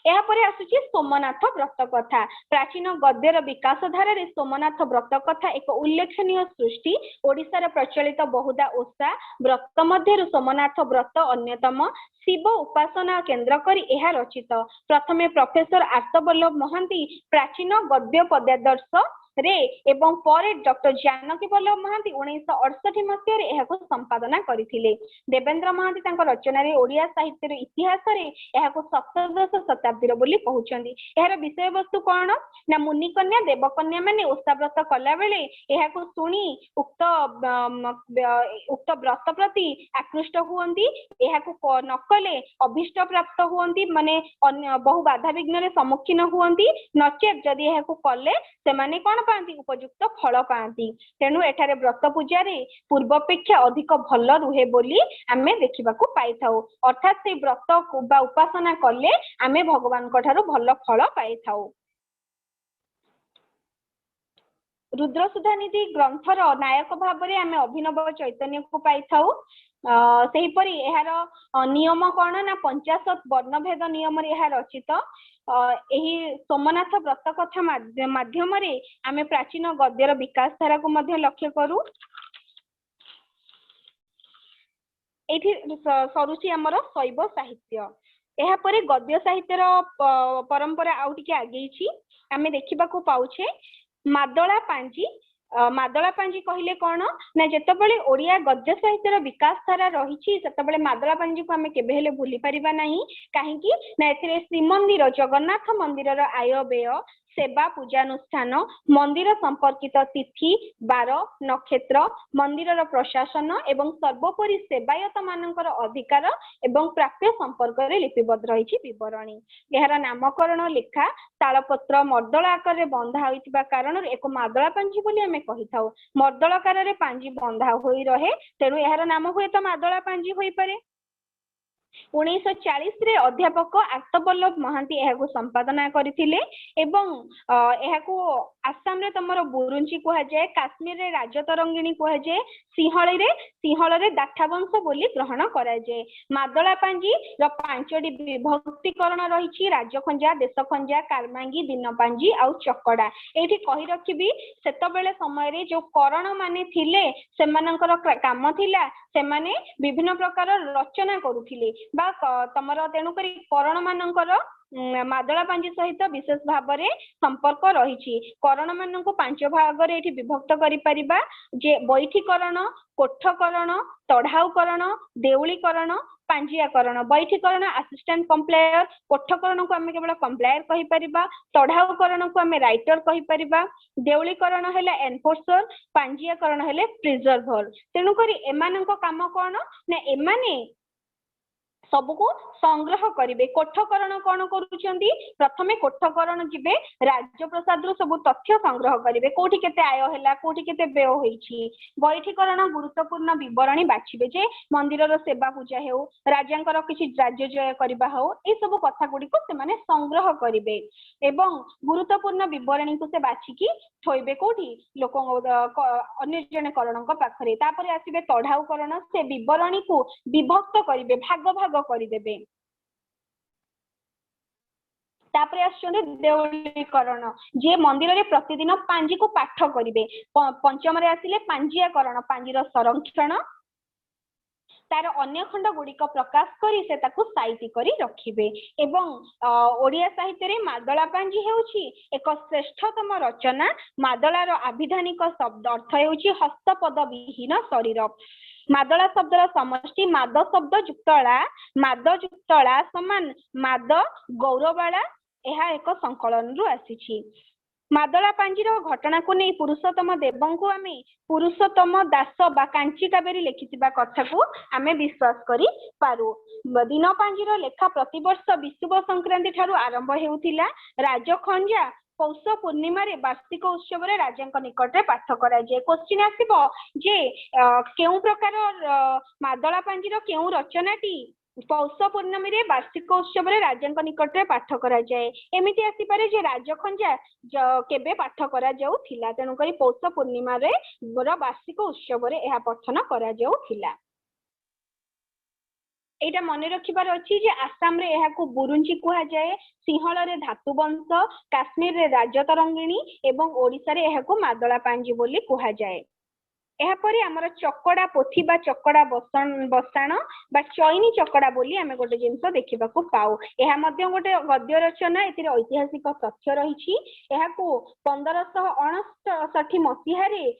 यापरे आसुची सोमनाथ व्रत कथा। प्राचीन गद्यर विकास धारा रे सोमनाथ व्रत कथा एक उल्लेखनीय सृष्टि। ओडिसा रे प्रचलित बहुधा ओषा व्रत मध्यरु सोमनाथ व्रत अन्यतम। शिव उपासना केंद्र करी एहा रचित। प्रथमे प्रोफेसर आर्तवल्लभ महांती प्राचीन गद्य पदादर्श रे एवं परे डॉक्टर जानकी वल्लभ महांती 1968 मसिया रे एहाको संपादना करिथिले। देवेंद्र महांती तांको रचना रे ओडिया साहित्य रे इतिहास रे एहाको सप्तदश शताब्दी रो बोली कहउचंदी। एहार विषय वस्तु कोन ना मुनि कन्या देवकन्या माने ओषा व्रत कला बेले एहाको सुनी उक्त व्रत प्रति आकृष्ट हुअंती। एहाको नकले अभिष्ट प्राप्त हुअंती माने बहु बाधा विघ्न रे सम्मुखीन हुअंती। नचेत जदि एहाको कले से माने कोन पांती उपयुक्त फल पांती। तेणु एठारे व्रत पूजा रे पूर्वापेक्षा अधिक भल रुहे बोली आमे देखिबाकू पाइथाउ। अर्थात से व्रत बा उपासना कले आमे भगवान को ठारो भल फल पाइथाउ। रुद्र सुधानिधि ग्रंथर नायक भाव में आमे अभिनव चैतन्य को पाइथाउ। सेहीपरि एहार नियम कौन ना 50 वर्णभेद नियम रे एहा रचित। एही सोमनाथ व्रत कथा माध्यम रे आमे प्राचीन गद्यर विकास धारा को मध्य लक्ष्य करू। एठी सरुची हमर शैव साहित्य। एहा परे गद्य साहित्यर परंपरा आउ टिके आगेइछि। आमे देखिबाकू पाउछे मादळा पांजी। मादळा पांजी कहले कौन ना जेतबेले ओडिया गद्य साहित्यर विकास धारा रही सेतबेले मादळा पांजी को आमे केबे हेले भूली परिबा नाही। काहेकि ना एथिरे श्रीमंदिर जगन्नाथ मंदिर रो आय व्यय सेवा पूजानुष्ठान मंदिर संपर्कित तिथि बार नक्षत्र मंदिर प्रशासन एवं सर्वोपरि सेवायत मानकर अधिकार एवं प्राप्य संपर्क रे लिपिबद्ध रही विवरणी। यार नामकरण लेखा तालपत्र मर्दल आकार रे बंधा होइतिबा कारण एक मादळा पांजी बोली आमे कहिथाउ। मर्दल आकार रे पांजी बंधा होई रहे तेणु यार नाम हुए तो मादळा पांजी होई पारे। 1940 रे अध्यापक आर्तवल्लभ महांती एहाकू संपादना करिथिले एवं एहाकू आसाम रे तमरो बुरुंची कह जाए, काश्मीर रे राजतरंगिणी कह जाए, सिंहल रे दाठा वंश बोली ग्रहण करा जाए। मादला पांजी रो पांचटी विभक्तिकरण रही, राजखंजा, देशखंजा, कारमांगी, दिनपांजी आउ चकड़ा। एठी कहि रखिबी सेतबेले समय रे जो करण माने थिले सेमानकर काम थिला, सेमाने विभिन्न प्रकार रचना करुथिले बा तमरो तेनु करी करण मानकर मादला पांजी सहित विशेष भाव में संपर्क रही। करण मान को 5 भाग रे एठी विभक्त करि परिबा, जे बैठीकरण, कोठकरण, तढ़ाऊकरण, देउलीकरण, पांजियाकरण। बैठीकरण असिस्टेंट कंप्लायर, कोठकरण को आमे केवल कंप्लायर कहि परिबा, तढ़ाऊकरण को आमे राइटर कहि परिबा, देउलीकरण हेले एनफोर्सर, पांजियाकरण हेले प्रिजर्वर। तेनु करी एमानक काम कोन ना एमाने सबको संग्रह करिवे। कोठकरण कौन करुचंदी, प्रथमे कोठकरण जिबे राज्य प्रसाद रो सब तथ्य संग्रह करिवे, कोठी केते आय हैला, कोठी केते व्यय होईछि। बैठीकरण गुरुत्वपूर्ण विवरणी बाछिबे, जे मंदिर रो सेवा पूजा हेउ, राजांकर किछि राज्य जय करबा हो, ए सब कथा गुडी को से माने संग्रह करिवे एवं गुरुत्वपूर्ण विवरणी को से बाछिकी थोइबे कोठी लोक अन्य जने करणक पाखरे। तापरे आसीबे तढ़ाऊकरण, से विवरणी को विभक्त करिवे, भाग भाग करिदेबे। तापरे आछन्ते देउलीकरण, जे मंदिर रे प्रतिदिन पांजी को पाठ करिवे। पंचम रे आसिले पांजियाकरण, पांजीर संरक्षण, तार अन्य खंड गुड़िक प्रकाश करी से ताकू साइती करी रखिबे। एवं ओडिया साहित्य रे मादला पांजी हेउची एक श्रेष्ठतम रचना। मादलार आभिधानिक शब्द अर्थ हेउची हस्तपद विहीन शरीर। मादला शब्दर समष्टि माद शब्द जुक्तला, माद जुक्तला समान माद गौरवाला, यह एक संकलन रु आसीछि। मादला पांजीर घटना को नहीं पुरुषोत्तम देवं को आमे पुरुषोत्तम दास बा कांची कावेरी लिखिथिबा कथा को आमे विश्वास करि पारु। दिन पांजीर लेखा प्रतिवर्ष विषुव संक्रांति ठारू आरंभ हेउथिला। राजखंजा पौष पूर्णिमा रे वार्षिक उत्सव रे राजांक निकट रे पाठ करा जाय। क्वेश्चन आसीबो जे केउ प्रकार मादला पांजीर केउ रचनाटी पौष पूर्णमी रे वार्षिक उत्सव रे राजांक निकट रे पाठ करा जाय। एमिति आसी पारे जे राजखंजा केबे पाठ करा जाउथिला, तेनु करी पौष पूर्णिमा रे वार्षिक उत्सव रे एहा पठन करा जाउथिला। एटा मन रखिबार अछि जे आसाम रे एहा को बुरुंची कुहा जाय, सिंहल रे धातु वंश, काश्मीर रे राजतरंगिणी एवं ओडिसा रे एहा को मादला पांजी बोली कुहा जाय। एहा परे हमर चकड़ा पोथी बा चकड़ा बसाण बा चैनी चकड़ा बोली आमे गोटे जिंस देखिबा को पाऊ। एहा मध्ये गोटे गद्य रचना, एतिरे ऐतिहासिक तथ्य रहिछि। एहा को 1569 मसीहा रे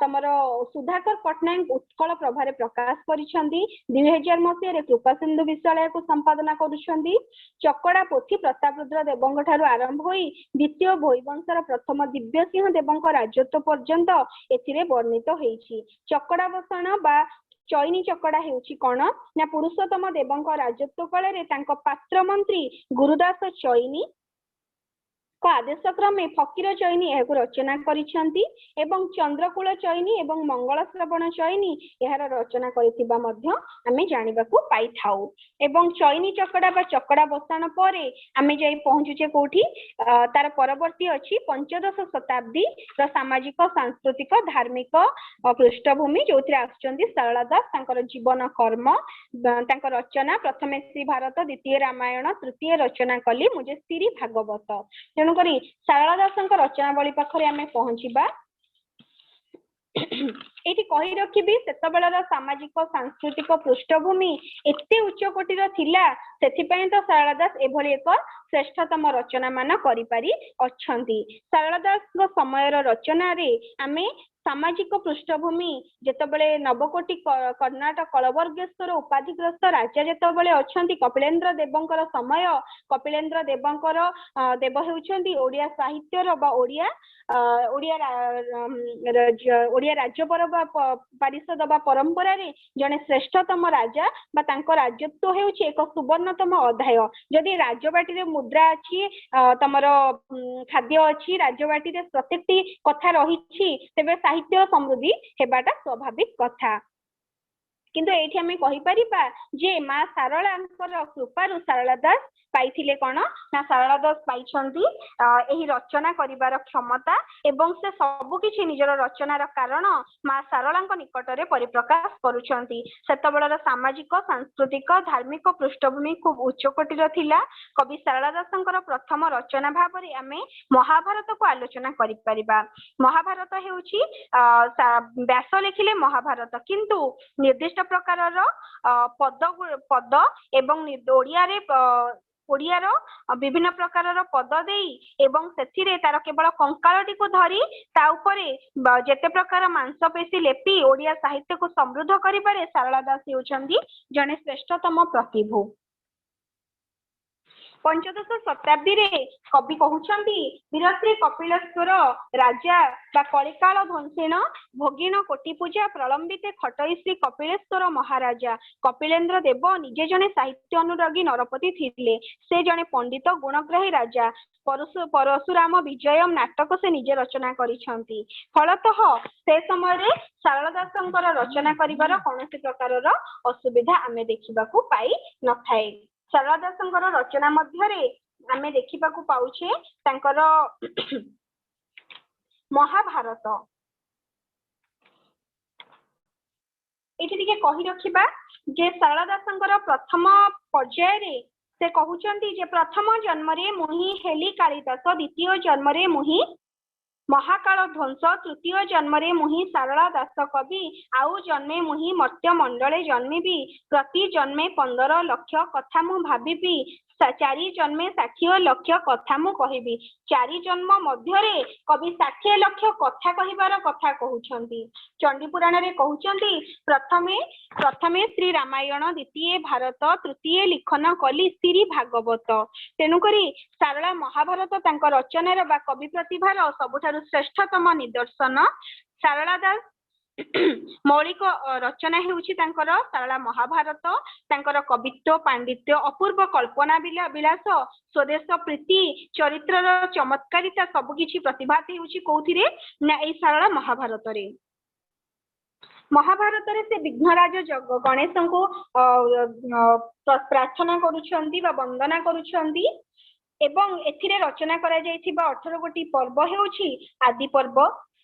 तमर सुधाकर पटनायक उत्कल प्रभारे प्रकाश करिसंदी। 2000 मसीहा रे कृपा सिंधु विश्वविद्यालय को संपादना करुछंदी। चकड़ा पोथी प्रतापरुद्र देवंक ठारू आरंभ होई द्वितीय भोईवंशर प्रथम दिव्य सिंह देवंक राजत्व पर्यंत एथिरे वर्णित होई। चकड़ा बसण बा चैनी चकड़ा हेउची कोन ना पुरुषोत्तम देवंक राजत्व काल रे तांको पात्र मंत्री गुरुदास चैनी को आदेश क्रमे फकीर चैनी एहाको रचना करिसंती एवं चंद्रकूल चैनी एवं मंगल श्रवण चैनी एहार रचना करिथिबा मध्य आमे जानिबाकू पाई थाउ। एवं चैनी चकड़ा बा चकड़ा बसाण परे आमे जाई पहुंचुचे कोठी तार परवर्ती अछि 15 शताब्दी र सामाजिक सांस्कृतिक धार्मिक पृष्ठभूमि जोथि आछंती सरला दास तांकर जीवन कर्म तांकर रचना। प्रथमे श्री भारत, द्वितीय रामायण, तृतीय रचना कली मुझे श्री भागवत। तेणुकरी शारला दासଙ୍କ रचनावली पाखरे आमे पहुंचीबा। एठी कहि रखिबी सेतबेलर सामाजिक सांस्कृतिक पृष्ठभूमि एते उच्च कोटिर थिला, सेथिपय तो शारला दास एभली एक श्रेष्ठतम रचना मान करि पारि अछंती। शारला दास समयर रचना रे आमे सामाजिक पृष्ठभूमि जेतबेले नवकोटी कर्णाटक कलवर्गेश्वर उपाधिग्रस्त राजा जेतबेले अछंती कपिलेन्द्र देवंकर समय, कपिलेन्द्र देवंकर देव हेउछंती ओडिया साहित्यर बा ओडिया राज्य परिषद बा परंपरा रे जने श्रेष्ठतम राजा बा तांको राजत्व हेउछि एक सुवर्णतम अध्याय। जदि राजबाटी रे मुद्रा अछि, तमर खाद्य अछि, राजबाटी रे प्रत्येकटी कथा रहिछि, तेबे साहित्य समृद्धि हेबाटा स्वाभाविक कथा। किंतु एठी हमें कहि परिबा जे मां शारलांकर कृपारु शारला दास पाइथिले कोन ना सारला दास पाइछंती एही रचना करिवार क्षमता एवं से सब किछि निजर रचनार कारण माँ सारलांक निकटरे परिप्रकाश करूछंती। सेतबेलर सामाजिक सांस्कृतिक धार्मिक पृष्ठभूमि खूब उच्चकोटीर थिला। कवि सारला दासंकर प्रथम रचना भाबरे आमे महाभारत को आलोचना करि परिबा। महाभारत हेउछि व्यास लिखिले महाभारत किंतु निर्दिष्ट प्रकारर पद पद एवं ओडियार विभिन्न प्रकारर पद देई एवं सेथिरे तार केवल कंकालटी को धरी ता उपरे जेते प्रकार मांसपेशी लेपी ओडिया साहित्य को समृद्ध करिबारे सारला दास हेउछंती जने श्रेष्ठतम प्रतिभू। पंचदश शताब्दी रे कवि कहउछंती वीरश्री कपिलेश्वर राजा बा कलिकाल ध्वंसेन भोगिन कोटि पूजा प्रलंबिते खटई श्री कपिलेश्वर महाराजा। कपिलेन्द्र देव निजे जने साहित्य अनुरागी नरपति थिले। से जने पंडित गुणग्राही राजा। परशुराम विजयम नाटक से निजे रचना करिछंती। फलतः से समय रे सारला दासंकर रचना करिवार कोनोसी प्रकारर असुविधा आमे देखिबाकू पाई न थाए। सारला दासंकर रचना मध्यरे आमे देखिबाकू पाउछे तांकर महाभारत। एठी टिके कहि रखिबा जे सारला दासंकर प्रथम पर्याय रे से कहउचंती जे प्रथम जन्म रे मुहि हेली कालिदास, द्वितीय जन्म रे मुहि महाकाल ध्वंस, तृतीय जन्म रे मुहि सारला दास कवि, आउ जन्मे मुहि मर्त्य मंडले जन्मेबी, प्रति जन्मे 15 लक्ष कथा मु भाबिबी, चारि जन्मे 60 लक्ष कथा मु कहिबी। चारि जन्म मध्यरे कवि 60 लक्ष कथा कहिबार कथा कहउछंती। चंडी पुराण रे कहउछंती प्रथमे श्री रामायण, द्वितीय भारत, तृतीय लिखन कली श्री भागवत। तेनु करी सारला महाभारत तांक रचनार बा कवि प्रतिभार सबुठारु श्रेष्ठतम निदर्शन। सारला दास मौलिक रचना हेउछि तांकर सारला महाभारत। तांकर कवित्व, पांडित्य, अपूर्व कल्पना विलास, स्वदेश प्रीति, चरित्रर चमत्कारिता सबकिछि प्रतिभात हेउछि कोउथिरे ना एई सारला महाभारत रे। महाभारत रे से विघ्नराज गणेश को प्रार्थना करूछंती बा वंदना करूछंती एवं एथिरे रचना करा जायथिबा 18 गोटी पर्व हेउछि आदि पर्व,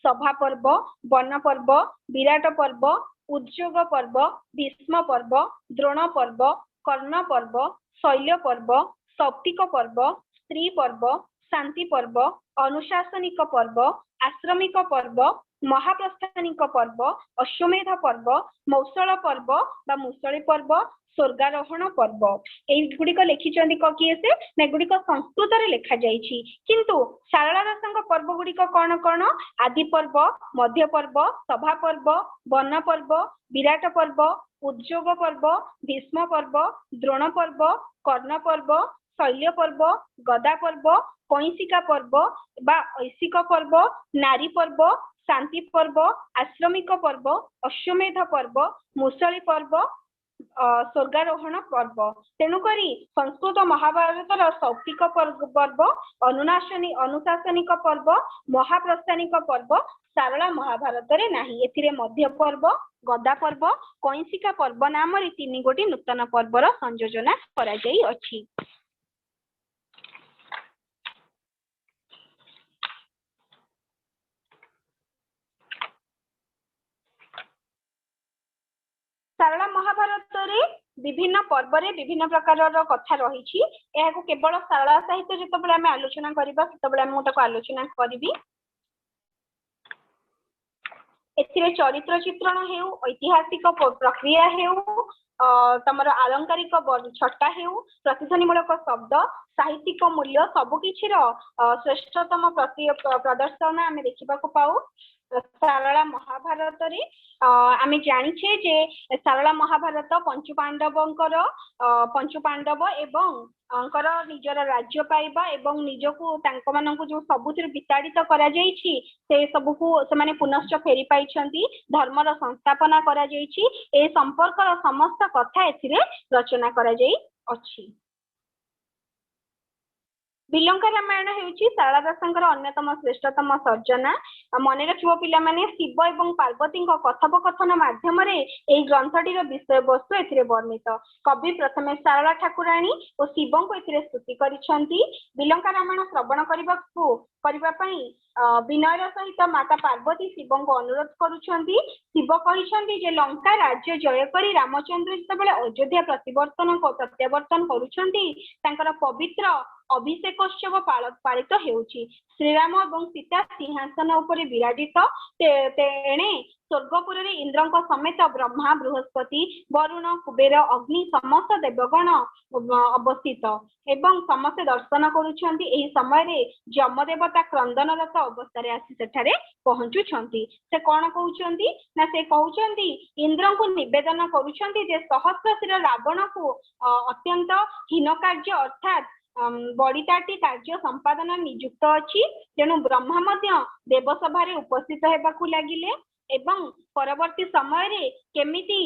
सभा पर्व, वन पर्व, विराट पर्व, उद्योग पर्व, भीष्म पर्व, द्रोण पर्व, कर्ण पर्व, शैल्य पर्व, सौप्तिक पर्व, स्त्री पर्व, शांति पर्व, अनुशासनिक पर्व, आश्रमिक पर्व, महाप्रस्थानिक पर्व, अश्वमेध पर्व, मौसळ पर्व बा मुसळी पर्व, स्वर्गारोहण पर्व। एगुड़िक लिखिछंती किए से एगुड़िक संस्कृत रे लिखा जाइछि किंतु सारला दासंक पर्व गुड़िक कौन कौन आदि पर्व, मध्य पर्व, सभा पर्व, वन पर्व, विराट पर्व, उद्योग पर्व, भीष्म पर्व, द्रोण पर्व, कर्ण पर्व, शैल्य पर्व, गदा पर्व, कैंसिका पर्व बा ऐसिक पर्व, नारी पर्व, शांति पर्व, आश्रमिक पर्व, अश्वमेध पर्व, मुसळी पर्व, स्वर्गारोहण पर्व। तेणुकरी संस्कृत महाभारतर सौप्तिक पर्व, अनुशासनिक पर्व, महाप्रस्थानिक पर्व सारला महाभारत रे नाही। एथिरे मध्य पर्व, गदा पर्व, कैंसिका पर्व नाम रे 3 गोटी नूतन पर्वर संयोजना करा जाई अछि। सारला महाभारत रे विभिन्न पर्व रे विभिन्न प्रकार कथा रही। यह केवल सारला साहित्य जितेबाला आम आलोचना करबा सेतेबाला मुझे आलोचना करी। एथिरे चरित्र चित्रण हेउ, ऐतिहासिक प्रक्रिया हेउ, तमर आलंकारिक छटा हेउ, प्रतिध्वनिमूलक शब्द, साहित्यिक मूल्य सबकिछिर श्रेष्ठतम प्रदर्शन आम देखा पाऊ सारला महाभारत रे। आमे जानिछे जे सारला महाभारत पंचुपांडव एवं अंकर निजर राज्य पाइबा एवं निजको तांको माननको जो सबुतिर विताड़ित करा जाइछि से सबको से माने पुनश्च फेरी पाइछंती, धर्मर संस्थापना करा जाइछि। ए संपर्कर समस्त कथा एथिरे रचना करा जाई अछि। ବିଲଙ୍କା ରାମାୟଣ ହେଉଛି ଶାରଳା ଦାସଙ୍କର ଅନ୍ୟତମ ଶ୍ରେଷ୍ଠତମ ସର୍ଜନା। ମନେ ରଖିବ ପିଲାମାନେ, ଶିବ ଏବଂ ପାର୍ବତୀଙ୍କ କଥୋପକଥନ ମାଧ୍ୟମରେ ଏହି ଗ୍ରନ୍ଥଟିର ବିଷୟବସ୍ତୁ ଏଥିରେ ବର୍ଣ୍ଣିତ। କବି ପ୍ରଥମେ ଶାରଳା ଠାକୁରାଣୀ ଓ ଶିବଙ୍କୁ ଏଥିରେ ସ୍ତୁତି କରିଛନ୍ତି। ବିଲଙ୍କା ରାମାୟଣ ଶ୍ରବଣ କରିବା ପାଇଁ ବିନୟର ସହିତ ମାତା ପାର୍ବତୀ ଶିବଙ୍କୁ ଅନୁରୋଧ କରୁଛନ୍ତି। ଶିବ କହିଛନ୍ତି ଯେ ଲଙ୍କା ରାଜ୍ୟ ଜୟ କରି ରାମଚନ୍ଦ୍ର ଯେତେବେଳେ ଅଯୋଧ୍ୟା ପ୍ରତ୍ୟାବର୍ତ୍ତନ କରୁଛନ୍ତି, ତାଙ୍କର ପବିତ୍ର ଅଭିଷେକୋତ୍ସବ ପାଳିତ ହେଉଛି। ଶ୍ରୀରାମ ଏବଂ ସୀତା ସିଂହାସନ ଉପରେ ବିରାଜିତ। ତେଣେ ସ୍ୱର୍ଗପୁରରେ ଇନ୍ଦ୍ରଙ୍କ ସମେତ ବ୍ରହ୍ମା, ବୃହସ୍ପତି, ବରୁଣ, କୁବେର, ଅଗ୍ନି ସମସ୍ତ ଦେବଗଣ ଅବସ୍ଥିତ ଏବଂ ସମସ୍ତେ ଦର୍ଶନ କରୁଛନ୍ତି। ଏହି ସମୟରେ ଯମଦେବତା କ୍ରନ୍ଦନରତ ଅବସ୍ଥାରେ ଆସି ସେଠାରେ ପହଞ୍ଚୁଛନ୍ତି। ସେ କଣ କହୁଛନ୍ତି ନା, ସେ କହୁଛନ୍ତି ଇନ୍ଦ୍ରଙ୍କୁ ନିବେଦନ କରୁଛନ୍ତି ଯେ ସହସ୍ରଶିର ରାବଣକୁ ଅତ୍ୟନ୍ତ ହୀନ କାର୍ଯ୍ୟ ଅର୍ଥାତ୍ ବଳିତାଟି କାର୍ଯ୍ୟ ସମ୍ପାଦନ ନିଯୁକ୍ତ ଅଛି। ତେଣୁ ବ୍ରହ୍ମା ମଧ୍ୟ ଦେବସଭାରେ ଉପସ୍ଥିତ ହେବାକୁ ଲାଗିଲେ ଏବଂ ପରବର୍ତ୍ତୀ ସମୟରେ କେମିତି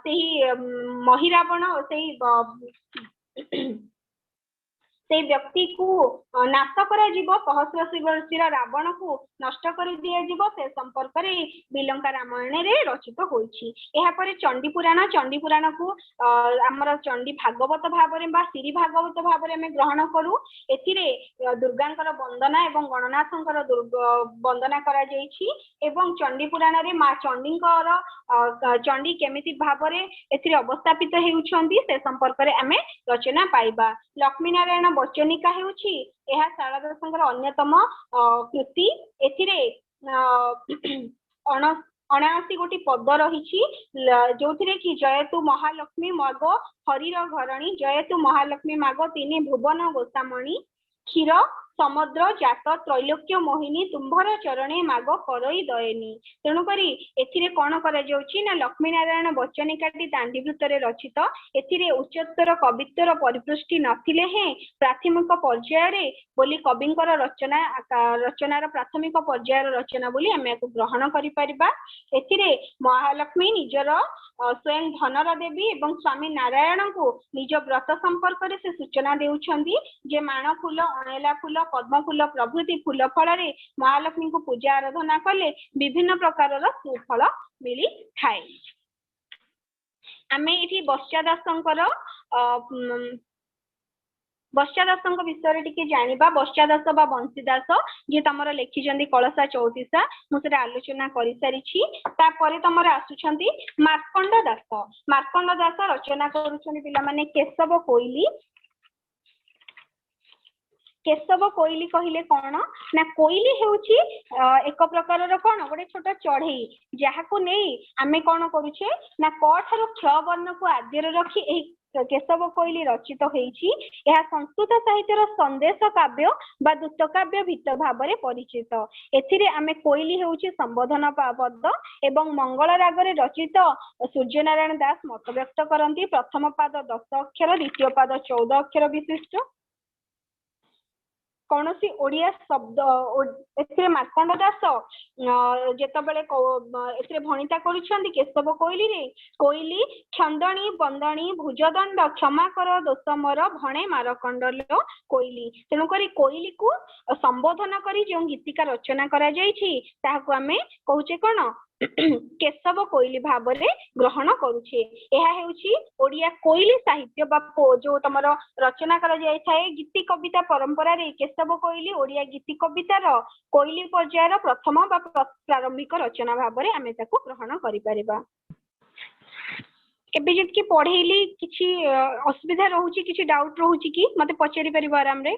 ସେହି ମହିରାବଣ ସେଇ ବ୍ୟକ୍ତିକୁ ନାଶ କରାଯିବ, ସହସ୍ରଶିର ରାବଣକୁ ନଷ୍ଟ କରି ଦିଆଯିବ, ସେ ସମ୍ପର୍କରେ ବିଲଙ୍କା ରାମାୟଣରେ ରଚିତ ହୋଇଛି। ଏହାପରେ ଚଣ୍ଡୀ ପୁରାଣକୁ ଆମର ଚଣ୍ଡୀ ଭାଗବତ ଭାବରେ ବା ଶ୍ରୀ ଭାଗବତ ଭାବରେ ଆମେ ଗ୍ରହଣ କରୁ। ଏଥିରେ ଦୁର୍ଗାଙ୍କର ବନ୍ଦନା ଏବଂ ଗଣନାଥଙ୍କର ବନ୍ଦନା କରାଯାଇଛି ଏବଂ ଚଣ୍ଡୀ ପୁରାଣରେ ମା ଚଣ୍ଡୀଙ୍କର ଚଣ୍ଡୀ କେମିତି ଭାବରେ ଏଥିରେ ଅବସ୍ଥାପିତ ହେଉଛନ୍ତି ସେ ସମ୍ପର୍କରେ ଆମେ ରଚନା ପାଇବା। ଲକ୍ଷ୍ମୀ ନାରାୟଣ ବଚନିକା ହେଉଛି ଏହା ଶାରଳା ଦାସଙ୍କର ଅନ୍ୟତମ କୃତି। ଏଥିରେ 79 ଗୋଟି ପଦ ରହିଛି, ଯୋଉଥିରେ କି ଜୟତୁ ମହାଲକ୍ଷ୍ମୀ ମାଗ ହରିର ଘରଣୀ, ଜୟତୁ ମହାଲକ୍ଷ୍ମୀ ମାଗ ତିନି ଭୁବନ ଗୋସାମଣୀ, କ୍ଷୀର ସମୁଦ୍ର ଜାତ ତ୍ରୈଲୋକ୍ୟ ମୋହିନୀ, ତୁମ୍ଭର ଚରଣେ ମାଗ କରଇ ଦୟନୀ। ତେଣୁକରି ଏଥିରେ କଣ କରାଯାଉଛି ନା, ଲକ୍ଷ୍ମୀ ନାରାୟଣ ବଚନିକାଟି ଦାଣ୍ଡିବୃତ୍ତରେ ରଚିତ। ଏଥିରେ ଉଚ୍ଚତର କବିତ୍ୱର ପରିପୃଷ୍ଟି ନଥିଲେ ହେଁ ପ୍ରାଥମିକ ପର୍ଯ୍ୟାୟରେ ବୋଲି କବିଙ୍କର ରଚନାର ପ୍ରାଥମିକ ପର୍ଯ୍ୟାୟର ରଚନା ବୋଲି ଆମେ ଏହାକୁ ଗ୍ରହଣ କରିପାରିବା। ଏଥିରେ ମହାଲକ୍ଷ୍ମୀ ନିଜର ସ୍ୱୟଂ ଧନର ଦେବୀ ଏବଂ ସ୍ୱାମୀ ନାରାୟଣଙ୍କୁ ନିଜ ବ୍ରତ ସମ୍ପର୍କରେ ସେ ସୂଚନା ଦେଉଛନ୍ତି ଯେ ମାଣ ଫୁଲ, ଅଣେଲା ଫୁଲ, ପଦ୍ମ ଫୁଲ ପ୍ରଭୃତି ଫୁଲ ଫଳରେ ମହାଲକ୍ଷ୍ମୀଙ୍କୁ ପୂଜା ଆରାଧନା କଲେ ବିଭିନ୍ନ ପ୍ରକାରର ସୁଫଳ ମିଳିଥାଏ। ଆମେ ଏଠି ବଶ୍ୟାଦାସଙ୍କ ବିଷୟରେ ଟିକେ ଜାଣିବା। ବଶ୍ୟାଦାସ ବା ବଂଶୀଦାସ ଯିଏ ତମର ଲେଖିଛନ୍ତି କଳସା 34 ମୁଁ ସେଟା ଆଲୋଚନା କରିସାରିଛି। ତାପରେ ତମର ଆସୁଛନ୍ତି ମାର୍କଣ୍ଡ ଦାସ। ମାର୍କଣ୍ଡ ଦାସ ରଚନା କରୁଛନ୍ତି ପିଲାମାନେ କେଶବ କୋଇଲି। କେଶବ କୋଇଲି କହିଲେ କଣ ନା, କୋଇଲି ହେଉଛି ଏକ ପ୍ରକାରର କଣ ଗୋଟେ ଛୋଟ ଚଢେଇ, ଯାହାକୁ ନେଇ ଆମେ କଣ କରୁଛେ ନା କ ଠାରୁ କ୍ଷ ବର୍ଣ୍ଣକୁ ଆଦ୍ୟରେ ରଖି ଏହି କେଶବ କୋଇଲି ରଚିତ ହେଇଛି। ଏହା ସଂସ୍କୃତ ସାହିତ୍ୟର ସନ୍ଦେଶ କାବ୍ୟ ବା ଦୂତ କାବ୍ୟ ଭିତ୍ତ ଭାବରେ ପରିଚିତ। ଏଥିରେ ଆମେ କୋଇଲି ହେଉଛି ସମ୍ବୋଧନ ପଦ ଏବଂ ମଙ୍ଗଳ ରାଗରେ ରଚିତ ସୂର୍ଯ୍ୟନାରାୟଣ ଦାସ ମତ ବ୍ୟକ୍ତ କରନ୍ତି। ପ୍ରଥମ ପାଦ 10 ଅକ୍ଷର, ଦ୍ୱିତୀୟ ପାଦ 14 ଅକ୍ଷର ବିଶିଷ୍ଟ। କୌଣସି ଓଡ଼ିଆ ଶବ୍ଦ ଏଥିରେ ମାର୍କଣ୍ଡ ଦାସ ଯେତେବେଳେ ଏଥିରେ ଭଣିତା କରୁଛନ୍ତି କେଶବ କୋଇଲିରେ, କୋଇଲି ଖଣ୍ଡଣୀ ବନ୍ଦଣୀ ଭୁଜଦଣ୍ଡ କ୍ଷମା କର ଦୋଷ ମୋର ଭଣେ ମାରକଣ୍ଡଲ କୋଇଲି। ତେଣୁକରି କୋଇଲିକୁ ସମ୍ବୋଧନ କରି ଯେଉଁ ଗୀତିକା ରଚନା କରାଯାଇଛି ତାହାକୁ ଆମେ କହୁଛେ କଣ କେଶବ କୋଇଲି ଭାବରେ ଗ୍ରହଣ କରୁଛେ। ଏହା ହେଉଛି ଓଡ଼ିଆ କୋଇଲି ସାହିତ୍ୟ ବା ଯୋଉ ତମର ରଚନା କରାଯାଇଥାଏ ଗୀତି କବିତା ପରମ୍ପରାରେ। କେଶବ କୋଇଲି ଓଡ଼ିଆ ଗୀତି କବିତାର କୋଇଲି ପର୍ଯ୍ୟାୟର ପ୍ରଥମ ବା ପ୍ରାରମ୍ଭିକ ରଚନା ଭାବରେ ଆମେ ତାକୁ ଗ୍ରହଣ କରିପାରିବା। ଏବେ ଯେତିକି ପଢେଇଲି କିଛି ଅସୁବିଧା ରହୁଛି, କିଛି ଡାଉଟ୍ ରହୁଛି କି ମତେ ପଚାରି ପାରିବ ଆରାମରେ।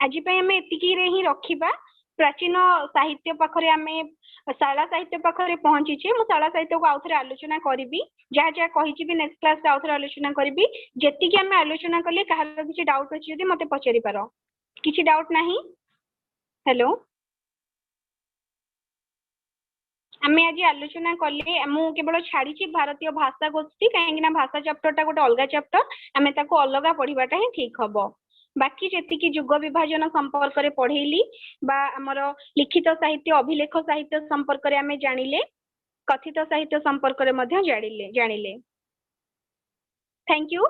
ଆଜି ପାଇଁ ଆମେ ଏତିକିରେ ହିଁ ରଖିବା। ପ୍ରାଚୀନ ସାହିତ୍ୟ ପାଖରେ ଆମେ ଶାରଳା ସାହିତ୍ୟ ପାଖରେ ପହଞ୍ଚିଛେ। ମୁଁ ଶାରଳା ସାହିତ୍ୟକୁ ଆଉଥରେ ଆଲୋଚନା କରିବି, ଯାହା ଯାହା କହିଛି ବି ନେକ୍ସଟ କ୍ଲାସରେ ଆଉଥରେ ଆଲୋଚନା କରିବି। ଯେତିକି ଆମେ ଆଲୋଚନା କଲେ କାହାର କିଛି ଡାଉଟ୍ ଅଛି ଯଦି ମତେ ପଚାରି ପାର। କିଛି ଡାଉଟ୍ ନାହିଁ? ହ୍ୟାଲୋ, ଆମେ ଆଜି ଆଲୋଚନା କଲେ, ମୁଁ କେବଳ ଛାଡ଼ିଛି ଭାରତୀୟ ଭାଷା ଗୋଷ୍ଠୀ, କାହିଁକି ନା ଭାଷା ଚାପ୍ଟରଟା ଗୋଟେ ଅଲଗା ଚାପ୍ଟର, ଆମେ ତାକୁ ଅଲଗା ପଢିବାଟା ହିଁ ଠିକ ହବ। ବାକି ଯେତିକି ଯୁଗ ବିଭାଜନ ସମ୍ପର୍କରେ ପଢେଇଲି ବା ଆମର ଲିଖିତ ସାହିତ୍ୟ, ଅଭିଲେଖ ସାହିତ୍ୟ ସମ୍ପର୍କରେ ଆମେ ଜାଣିଲେ, କଥିତ ସାହିତ୍ୟ ସମ୍ପର୍କରେ ମଧ୍ୟ ଜାଣିଲେ। थैंक यू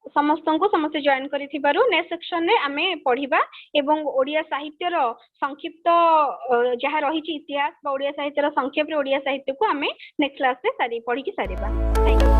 समस्त को समस्त जॉइन करिथिबारु नेक्स्ट सेक्शन रे आमे पढ़िबा एवं ओडिया साहित्य रो संक्षिप्त जहा रहिछि इतिहास बा ओडिया साहित्य रो संक्षेप रे ओडिया साहित्य को आमे नेक्स्ट क्लास रे सारी पढ़ी की सारीबा थैंक यू।